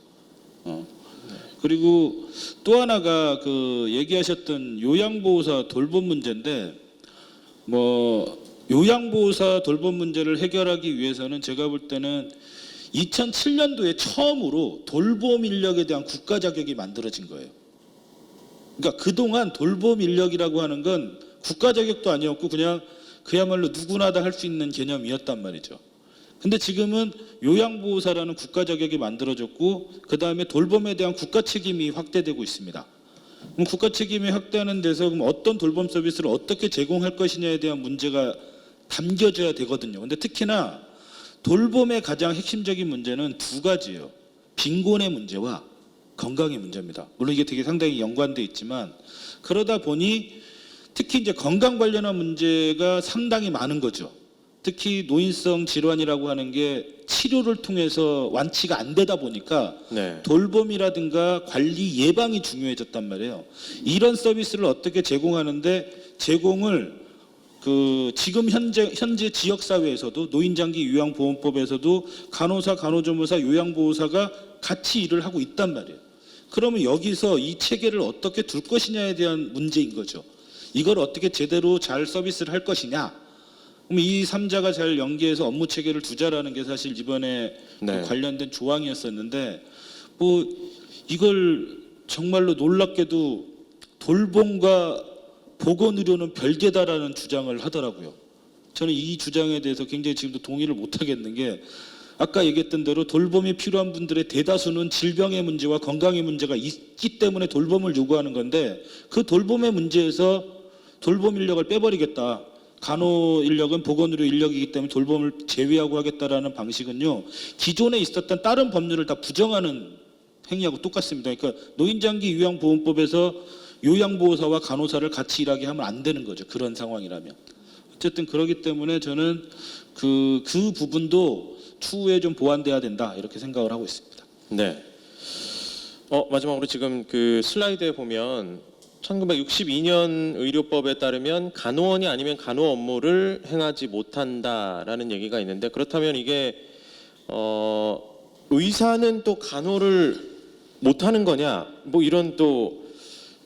그리고 또 하나가 그 얘기하셨던 요양보호사 돌봄 문제인데 뭐 요양보호사 돌봄 문제를 해결하기 위해서는 제가 볼 때는 2007년도에 처음으로 돌봄 인력에 대한 국가 자격이 만들어진 거예요. 그러니까 그동안 돌봄 인력이라고 하는 건 국가 자격도 아니었고 그냥 그야말로 누구나 다 할 수 있는 개념이었단 말이죠. 근데 지금은 요양보호사라는 국가 자격이 만들어졌고 그 다음에 돌봄에 대한 국가 책임이 확대되고 있습니다. 그럼 국가 책임이 확대하는 데서 그럼 어떤 돌봄 서비스를 어떻게 제공할 것이냐에 대한 문제가 담겨져야 되거든요. 근데 특히나 돌봄의 가장 핵심적인 문제는 두 가지예요. 빈곤의 문제와 건강의 문제입니다. 물론 이게 되게 상당히 연관돼 있지만 그러다 보니 특히 이제 건강 관련한 문제가 상당히 많은 거죠. 특히 노인성 질환이라고 하는 게 치료를 통해서 완치가 안 되다 보니까 네. 돌봄이라든가 관리 예방이 중요해졌단 말이에요. 이런 서비스를 어떻게 제공하는데 제공을 그 지금 현재 지역 사회에서도 노인장기 요양보험법에서도 간호사, 간호조무사, 요양보호사가 같이 일을 하고 있단 말이에요. 그러면 여기서 이 체계를 어떻게 둘 것이냐에 대한 문제인 거죠. 이걸 어떻게 제대로 잘 서비스를 할 것이냐. 그럼 이 3자가 잘 연계해서 업무 체계를 두자라는 게 사실 이번에 네. 관련된 조항이었었는데 뭐 이걸 정말로 놀랍게도 돌봄과 보건의료는 별개다라는 주장을 하더라고요. 저는 이 주장에 대해서 굉장히 지금도 동의를 못 하겠는 게 아까 얘기했던 대로 돌봄이 필요한 분들의 대다수는 질병의 문제와 건강의 문제가 있기 때문에 돌봄을 요구하는 건데 그 돌봄의 문제에서 돌봄 인력을 빼버리겠다. 간호 인력은 보건의료 인력이기 때문에 돌봄을 제외하고 하겠다라는 방식은요. 기존에 있었던 다른 법률을 다 부정하는 행위하고 똑같습니다. 그러니까 노인장기 요양보험법에서 요양보호사와 간호사를 같이 일하게 하면 안 되는 거죠. 그런 상황이라면. 어쨌든 그렇기 때문에 저는 그 부분도 추후에 좀 보완돼야 된다 이렇게 생각을 하고 있습니다. 네. 마지막으로 지금 그 슬라이드에 보면 1962년 의료법에 따르면 간호원이 아니면 간호 업무를 행하지 못한다라는 얘기가 있는데 그렇다면 이게 의사는 또 간호를 못하는 거냐? 뭐 이런 또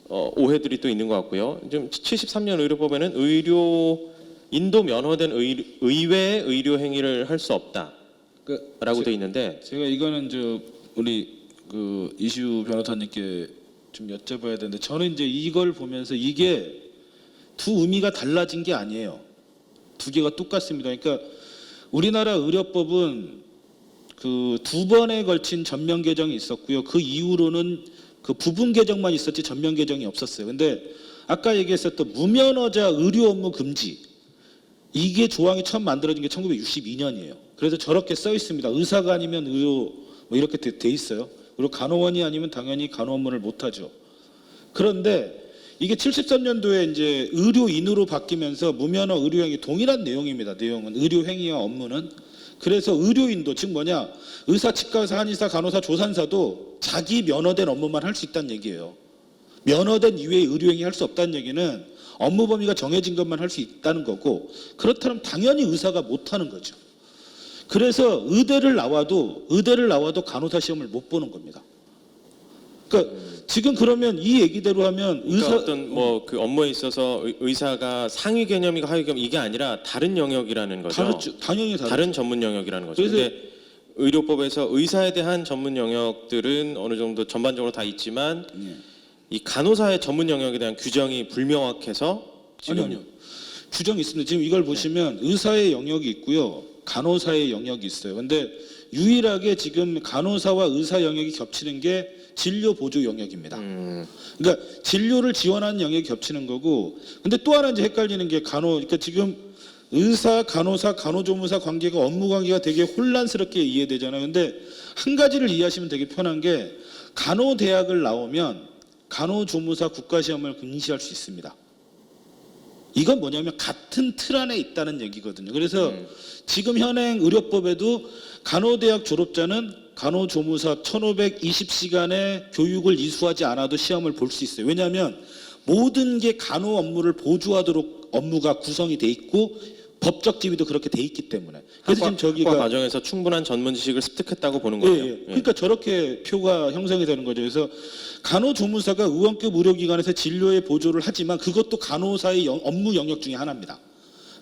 오해들이 또 있는 것 같고요. 지금 73년 의료법에는 의료인도 면허된 의외의 의료 행위를 할 수 없다라고 돼 있는데 제가 이거는 우리 그 이슈 변호사님께 좀 여쭤봐야 되는데 저는 이제 이걸 보면서 이게 두 의미가 달라진 게 아니에요. 두 개가 똑같습니다. 그러니까 우리나라 의료법은 그 두 번에 걸친 전면 개정이 있었고요. 그 이후로는 그 부분 개정만 있었지 전면 개정이 없었어요. 근데 아까 얘기했었던 무면허자 의료 업무 금지 이게 조항이 처음 만들어진 게 1962년이에요. 그래서 저렇게 써 있습니다. 의사가 아니면 의료 뭐 이렇게 돼 있어요. 그리고 간호원이 아니면 당연히 간호 업무를 못 하죠. 그런데 이게 73년도에 이제 의료인으로 바뀌면서 무면허 의료행위 동일한 내용입니다. 내용은 의료행위와 업무는. 그래서 의료인도 즉 뭐냐 의사, 치과의사, 한의사, 간호사, 조산사도 자기 면허된 업무만 할 수 있다는 얘기예요. 면허된 이외의 의료행위 할 수 없다는 얘기는 업무 범위가 정해진 것만 할 수 있다는 거고 그렇다면 당연히 의사가 못 하는 거죠. 그래서 의대를 나와도 간호사 시험을 못 보는 겁니다. 그러니까 지금 그러면 이 얘기대로 하면 그러니까 어떤 뭐 그 업무에 있어서 의사가 상위 개념이고 하위 개념 이게 아니라 다른 영역이라는 거죠. 다르죠. 당연히 다르죠. 다른 전문 영역이라는 거죠. 그래서- 근데 의료법에서 의사에 대한 전문 영역들은 어느 정도 전반적으로 다 있지만 이 간호사의 전문 영역에 대한 규정이 불명확해서 지금 아니요. 규정이 있습니다. 지금 이걸 보시면 의사의 영역이 있고요. 간호사의 영역이 있어요. 근데 유일하게 지금 간호사와 의사 영역이 겹치는 게 진료 보조 영역입니다. 그러니까 진료를 지원하는 영역이 겹치는 거고, 근데 또 하나 이제 헷갈리는 게 그러니까 지금 의사, 간호사, 간호조무사 관계가 업무 관계가 되게 혼란스럽게 이해되잖아요. 근데 한 가지를 이해하시면 되게 편한 게 간호대학을 나오면 간호조무사 국가시험을 응시할 수 있습니다. 이건 뭐냐면 같은 틀 안에 있다는 얘기거든요. 그래서 지금 현행 의료법에도 간호대학 졸업자는 간호조무사 1520시간의 교육을 이수하지 않아도 시험을 볼 수 있어요. 왜냐하면 모든 게 간호 업무를 보조하도록 업무가 구성이 돼 있고 법적 지위도 그렇게 돼 있기 때문에. 그래서 지금 저기가 학과 과정에서 충분한 전문 지식을 습득했다고 보는 예, 거예요. 예. 그러니까 저렇게 표가 형성이 되는 거죠. 그래서 간호조무사가 의원급 의료기관에서 진료에 보조를 하지만 그것도 간호사의 업무 영역 중에 하나입니다.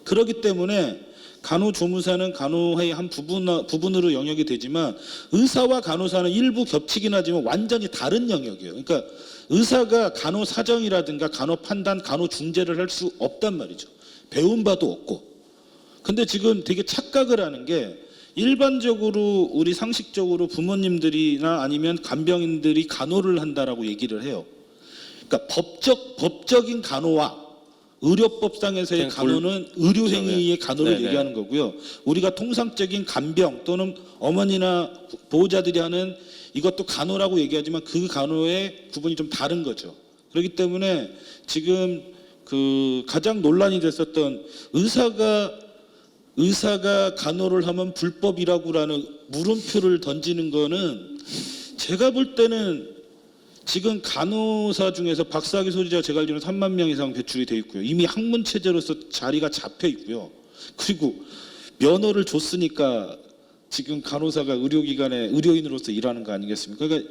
그렇기 때문에 간호조무사는 간호의 한 부분으로 영역이 되지만 의사와 간호사는 일부 겹치긴 하지만 완전히 다른 영역이에요. 그러니까 의사가 간호사정이라든가 간호판단, 간호중재를 할 수 없단 말이죠. 배운 바도 없고. 근데 지금 되게 착각을 하는 게 일반적으로 우리 상식적으로 부모님들이나 아니면 간병인들이 간호를 한다라고 얘기를 해요. 그러니까 법적인 간호와 의료법상에서의 그냥 간호는 의료행위의 간호를 네네. 얘기하는 거고요. 우리가 통상적인 간병 또는 어머니나 보호자들이 하는 이것도 간호라고 얘기하지만 그 간호의 구분이 좀 다른 거죠. 그렇기 때문에 지금 그 가장 논란이 됐었던 의사가 간호를 하면 불법이라고라는 물음표를 던지는 거는 제가 볼 때는 지금 간호사 중에서 박사학위 소지자가 제가 알기로는 3만 명 이상 배출이 돼 있고요. 이미 학문 체제로서 자리가 잡혀 있고요. 그리고 면허를 줬으니까 지금 간호사가 의료기관에 의료인으로서 일하는 거 아니겠습니까? 그러니까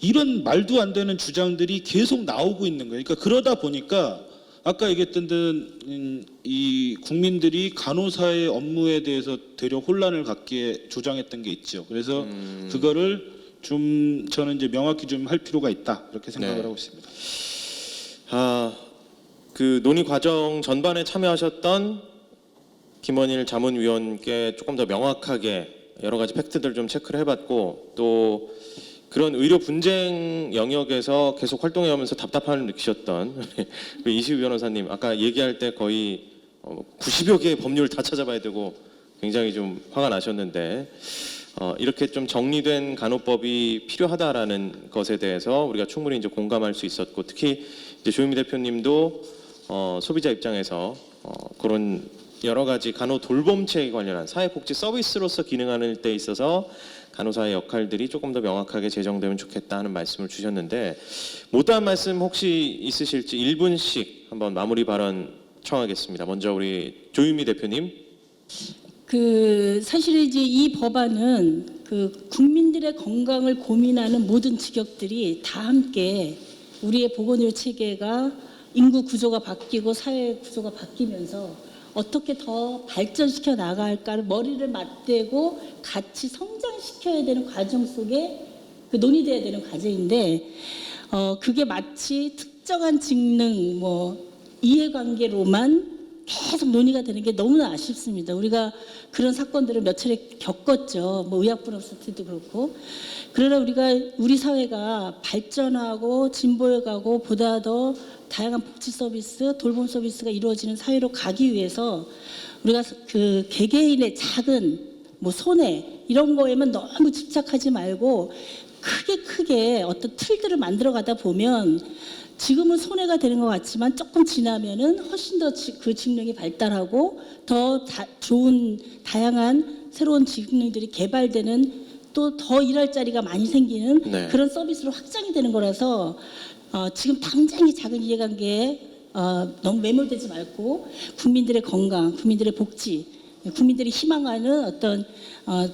이런 말도 안 되는 주장들이 계속 나오고 있는 거예요. 그러니까 그러다 보니까 아까 얘기했던 이 국민들이 간호사의 업무에 대해서 되려 혼란을 갖게 조장했던 게 있죠. 그래서 그거를 좀 저는 이제 명확히 좀 할 필요가 있다 이렇게 생각을 네. 하고 있습니다. 그 논의 과정 전반에 참여하셨던 김원일 자문위원께 조금 더 명확하게 여러 가지 팩트들 좀 체크를 해봤고 또 그런 의료 분쟁 영역에서 계속 활동해오면서 답답함을 느끼셨던 우리 이시우 변호사님 아까 얘기할 때 거의 90여 개의 법률 다 찾아봐야 되고 굉장히 좀 화가 나셨는데 이렇게 좀 정리된 간호법이 필요하다라는 것에 대해서 우리가 충분히 이제 공감할 수 있었고 특히 이제 조윤미 대표님도 소비자 입장에서 그런 여러 가지 간호 돌봄체에 관련한 사회복지 서비스로서 기능하는 데 있어서 간호사의 역할들이 조금 더 명확하게 제정되면 좋겠다 하는 말씀을 주셨는데 못다한 말씀 혹시 있으실지 1분씩 한번 마무리 발언 청하겠습니다. 먼저 우리 조윤미 대표님. 사실은 이제 이 법안은 국민들의 건강을 고민하는 모든 직역들이 다 함께 우리의 보건의료 체계가 인구 구조가 바뀌고 사회 구조가 바뀌면서 어떻게 더 발전시켜 나갈까를 머리를 맞대고 같이 성장시켜야 되는 과정 속에 논의돼야 되는 과제인데 그게 마치 특정한 직능 이해관계로만 계속 논의가 되는 게 너무나 아쉽습니다. 우리가 그런 사건들을 몇 차례 겪었죠. 의약분업소 때도 그렇고. 그러나 우리 사회가 발전하고 진보해가고 보다 더 다양한 복지 서비스, 돌봄 서비스가 이루어지는 사회로 가기 위해서 우리가 그 개개인의 작은 손해 이런 거에만 너무 집착하지 말고 크게 어떤 틀들을 만들어 가다 보면 지금은 손해가 되는 것 같지만 조금 지나면은 훨씬 더 그 직능이 발달하고 더 좋은 다양한 새로운 직능들이 개발되는 또 더 일할 자리가 많이 생기는 네. 그런 서비스로 확장이 되는 거라서 지금 당장의 작은 이해관계에 너무 매몰되지 말고 국민들의 건강, 국민들의 복지 국민들이 희망하는 어떤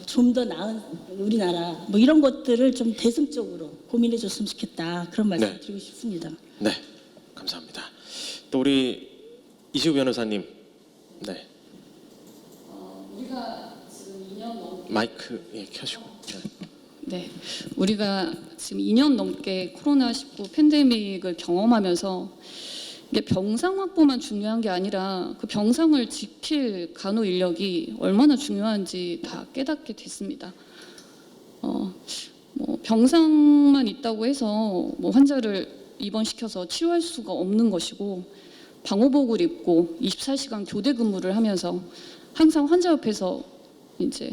좀 더 나은 우리나라 뭐 이런 것들을 좀 대승적으로 고민해 줬으면 좋겠다 그런 말씀 네. 드리고 싶습니다. 네, 감사합니다. 또 우리 이시우 변호사님, 네 우리가 지금 2년 넘게 마이크 켜시고. 네, 우리가 지금 2년 넘게 코로나19 팬데믹을 경험하면서 이게 병상 확보만 중요한 게 아니라 그 병상을 지킬 간호 인력이 얼마나 중요한지 다 깨닫게 됐습니다. 뭐 병상만 있다고 해서 뭐 환자를 입원시켜서 치료할 수가 없는 것이고 방호복을 입고 24시간 교대 근무를 하면서 항상 환자 옆에서 이제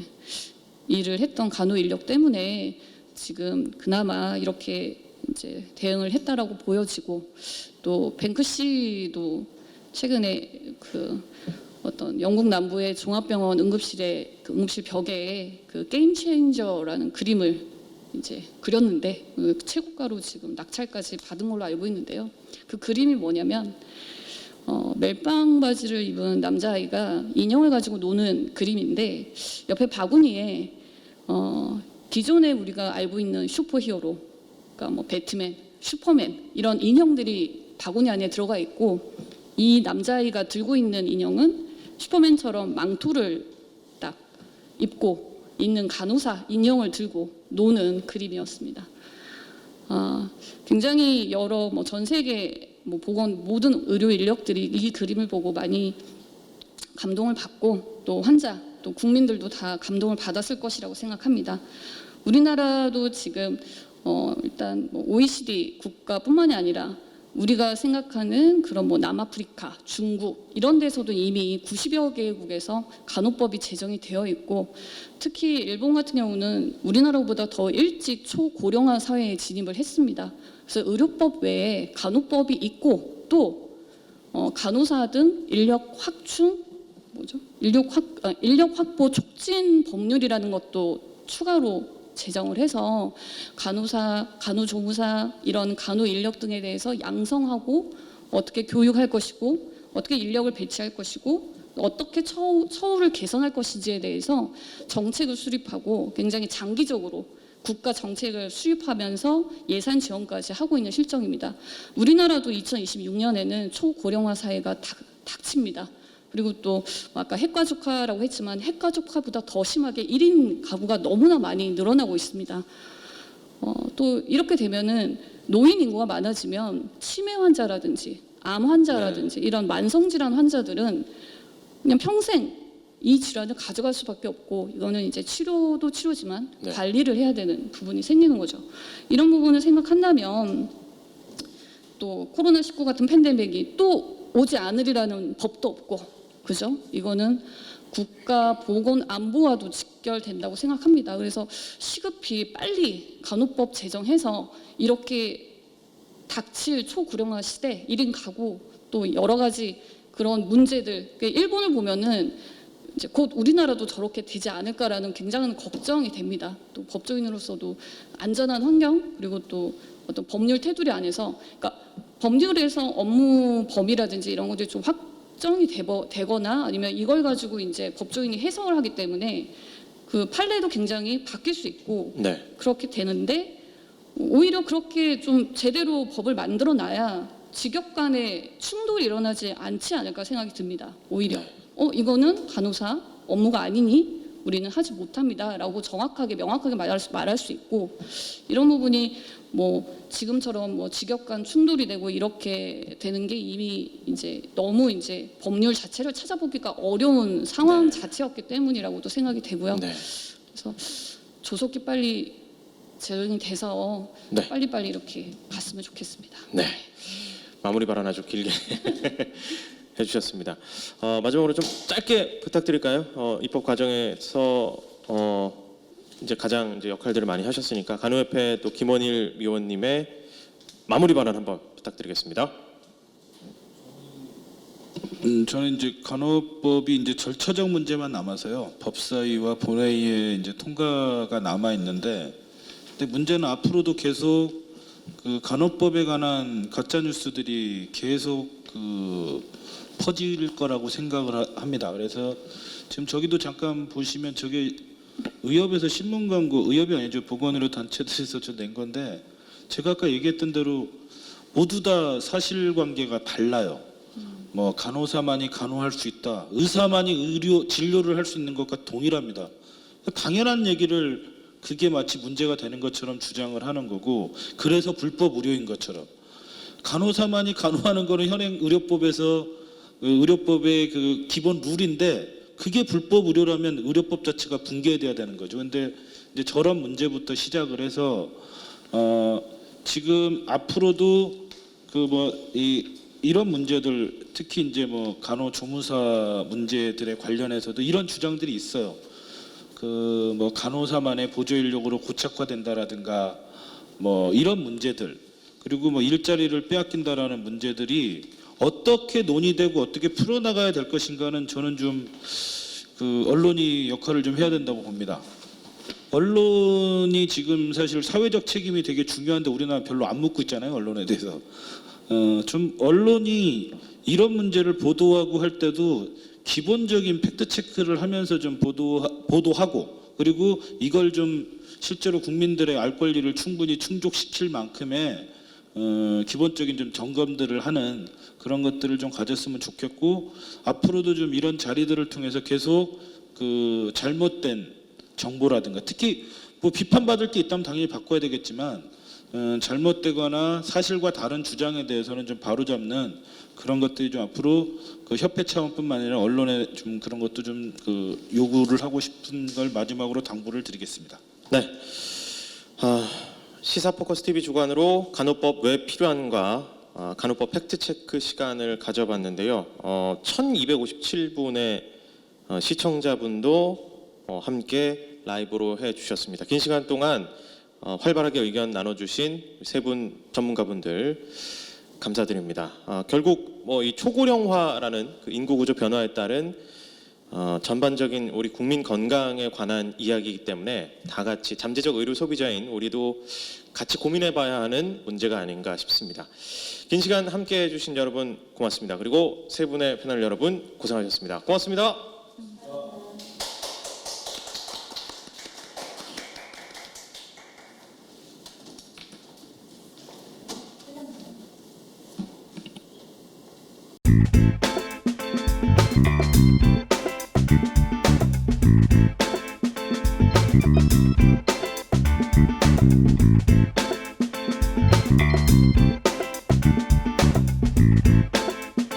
일을 했던 간호 인력 때문에 지금 그나마 이렇게 이제 대응을 했다라고 보여지고 또 뱅크 씨도 최근에 그 어떤 영국 남부의 종합병원 응급실에 그 응급실 벽에 그 게임 체인저라는 그림을 이제 그렸는데 그 최고가로 지금 낙찰까지 받은 걸로 알고 있는데요. 그 그림이 뭐냐면 멜빵 바지를 입은 남자아이가 인형을 가지고 노는 그림인데 옆에 바구니에 기존에 우리가 알고 있는 슈퍼히어로, 그러니까 뭐 배트맨, 슈퍼맨 이런 인형들이 바구니 안에 들어가 있고 이 남자아이가 들고 있는 인형은 슈퍼맨처럼 망토를 딱 입고 있는 간호사 인형을 들고 노는 그림이었습니다. 굉장히 여러 뭐 전 세계 뭐 보건 모든 의료 인력들이 이 그림을 보고 많이 감동을 받고 또 환자 또 국민들도 다 감동을 받았을 것이라고 생각합니다. 우리나라도 지금 일단 뭐 OECD 국가뿐만이 아니라 우리가 생각하는 그런 뭐 남아프리카, 중국 이런 데서도 이미 90여 개국에서 간호법이 제정이 되어 있고 특히 일본 같은 경우는 우리나라보다 더 일찍 초고령화 사회에 진입을 했습니다. 그래서 의료법 외에 간호법이 있고 또 간호사 등 인력 확보 촉진 법률이라는 것도 추가로 제정을 해서 간호사, 간호조무사 이런 간호 인력 등에 대해서 양성하고 어떻게 교육할 것이고 어떻게 인력을 배치할 것이고 어떻게 처우를 개선할 것인지에 대해서 정책을 수립하고 굉장히 장기적으로 국가 정책을 수립하면서 예산 지원까지 하고 있는 실정입니다. 우리나라도 2026년에는 초고령화 사회가 닥칩니다. 그리고 또 아까 핵가족화라고 했지만 핵가족화보다 더 심하게 1인 가구가 너무나 많이 늘어나고 있습니다. 또 이렇게 되면은 노인 인구가 많아지면 치매 환자라든지 암 환자라든지 이런 만성질환 환자들은 그냥 평생 이 질환을 가져갈 수밖에 없고 이거는 이제 치료도 치료지만 네. 관리를 해야 되는 부분이 생기는 거죠. 이런 부분을 생각한다면 또 코로나19 같은 팬데믹이 또 오지 않으리라는 법도 없고 그죠? 이거는 국가 보건 안보와도 직결된다고 생각합니다. 그래서 시급히 빨리 간호법 제정해서 이렇게 닥칠 초고령화 시대 1인 가구 또 여러 가지 그런 문제들 일본을 보면은 이제 곧 우리나라도 저렇게 되지 않을까라는 굉장한 걱정이 됩니다. 또 법조인으로서도 안전한 환경 그리고 또 어떤 법률 테두리 안에서 그러니까 법률에서 업무 범위라든지 이런 것들이 좀 확정이 되거나 아니면 이걸 가지고 이제 법조인이 해석을 하기 때문에 그 판례도 굉장히 바뀔 수 있고 네. 그렇게 되는데 오히려 그렇게 좀 제대로 법을 만들어 놔야 직역 간의 충돌이 일어나지 않지 않을까 생각이 듭니다. 오히려 이거는 간호사 업무가 아니니 우리는 하지 못합니다라고 정확하게 명확하게 말할 수 있고 이런 부분이 뭐 지금처럼 뭐 직역 간 충돌이 되고 이렇게 되는 게 이미 이제 너무 이제 법률 자체를 찾아보기가 어려운 상황 자체였기 때문이라고도 생각이 되고요. 네. 그래서 조속히 빨리 제정이 돼서 네. 빨리빨리 이렇게 갔으면 좋겠습니다. 네. 마무리 발언 아주 길게 해주셨습니다. 마지막으로 좀 짧게 부탁드릴까요? 입법 과정에서 이제 가장 이제 역할들을 많이 하셨으니까 간호협회 또 김원일 위원님의 마무리 발언 한번 부탁드리겠습니다. 저는 이제 간호법이 이제 절차적 문제만 남아서요. 법사위와 본회의에 이제 통과가 남아 있는데, 근데 문제는 앞으로도 계속 그 간호법에 관한 가짜 뉴스들이 계속 그 퍼질 거라고 생각을 합니다. 그래서 지금 저기도 잠깐 보시면 저게 의협에서 신문 광고, 의협이 아니죠. 보건의료 단체들에서 저 낸 건데 제가 아까 얘기했던 대로 모두 다 사실관계가 달라요. 뭐 간호사만이 간호할 수 있다, 의사만이 의료 진료를 할 수 있는 것과 동일합니다. 당연한 얘기를 그게 마치 문제가 되는 것처럼 주장을 하는 거고, 그래서 불법 의료인 것처럼 간호사만이 간호하는 거는 현행 의료법에서 의료법의 그 기본 룰인데 그게 불법 의료라면 의료법 자체가 붕괴돼야 되는 거죠. 근데 이제 저런 문제부터 시작을 해서 지금 앞으로도 그 뭐 이런 문제들, 특히 이제 뭐 간호조무사 문제들에 관련해서도 이런 주장들이 있어요. 그 뭐 간호사만의 보조 인력으로 고착화된다라든가 뭐 이런 문제들, 그리고 뭐 일자리를 빼앗긴다라는 문제들이 어떻게 논의되고 어떻게 풀어나가야 될 것인가는 저는 좀 그 언론이 역할을 좀 해야 된다고 봅니다. 언론이 지금 사실 사회적 책임이 되게 중요한데 우리나라 별로 안 묻고 있잖아요, 언론에 대해서. 좀 언론이 이런 문제를 보도하고 할 때도 기본적인 팩트 체크를 하면서 좀 보도하고, 그리고 이걸 좀 실제로 국민들의 알 권리를 충분히 충족시킬 만큼의 기본적인 좀 점검들을 하는 그런 것들을 좀 가졌으면 좋겠고, 앞으로도 좀 이런 자리들을 통해서 계속 그 잘못된 정보라든가, 특히 뭐 비판받을 게 있다면 당연히 바꿔야 되겠지만 잘못되거나 사실과 다른 주장에 대해서는 좀 바로잡는 그런 것들이 좀 앞으로 그 협회 차원뿐만 아니라 언론에 좀 그런 것도 좀 그 요구를 하고 싶은 걸 마지막으로 당부를 드리겠습니다. 네. 시사 포커스 TV 주관으로 간호법 왜 필요한가, 간호법 팩트 체크 시간을 가져봤는데요. 1257분의 시청자분도 함께 라이브로 해주셨습니다. 긴 시간 동안 활발하게 의견 나눠주신 세 분 전문가분들 감사드립니다. 결국 뭐 이 초고령화라는 그 인구 구조 변화에 따른 전반적인 우리 국민 건강에 관한 이야기이기 때문에 다 같이 잠재적 의료 소비자인 우리도 같이 고민해봐야 하는 문제가 아닌가 싶습니다. 긴 시간 함께해 주신 여러분 고맙습니다. 그리고 세 분의 패널 여러분 고생하셨습니다. 고맙습니다.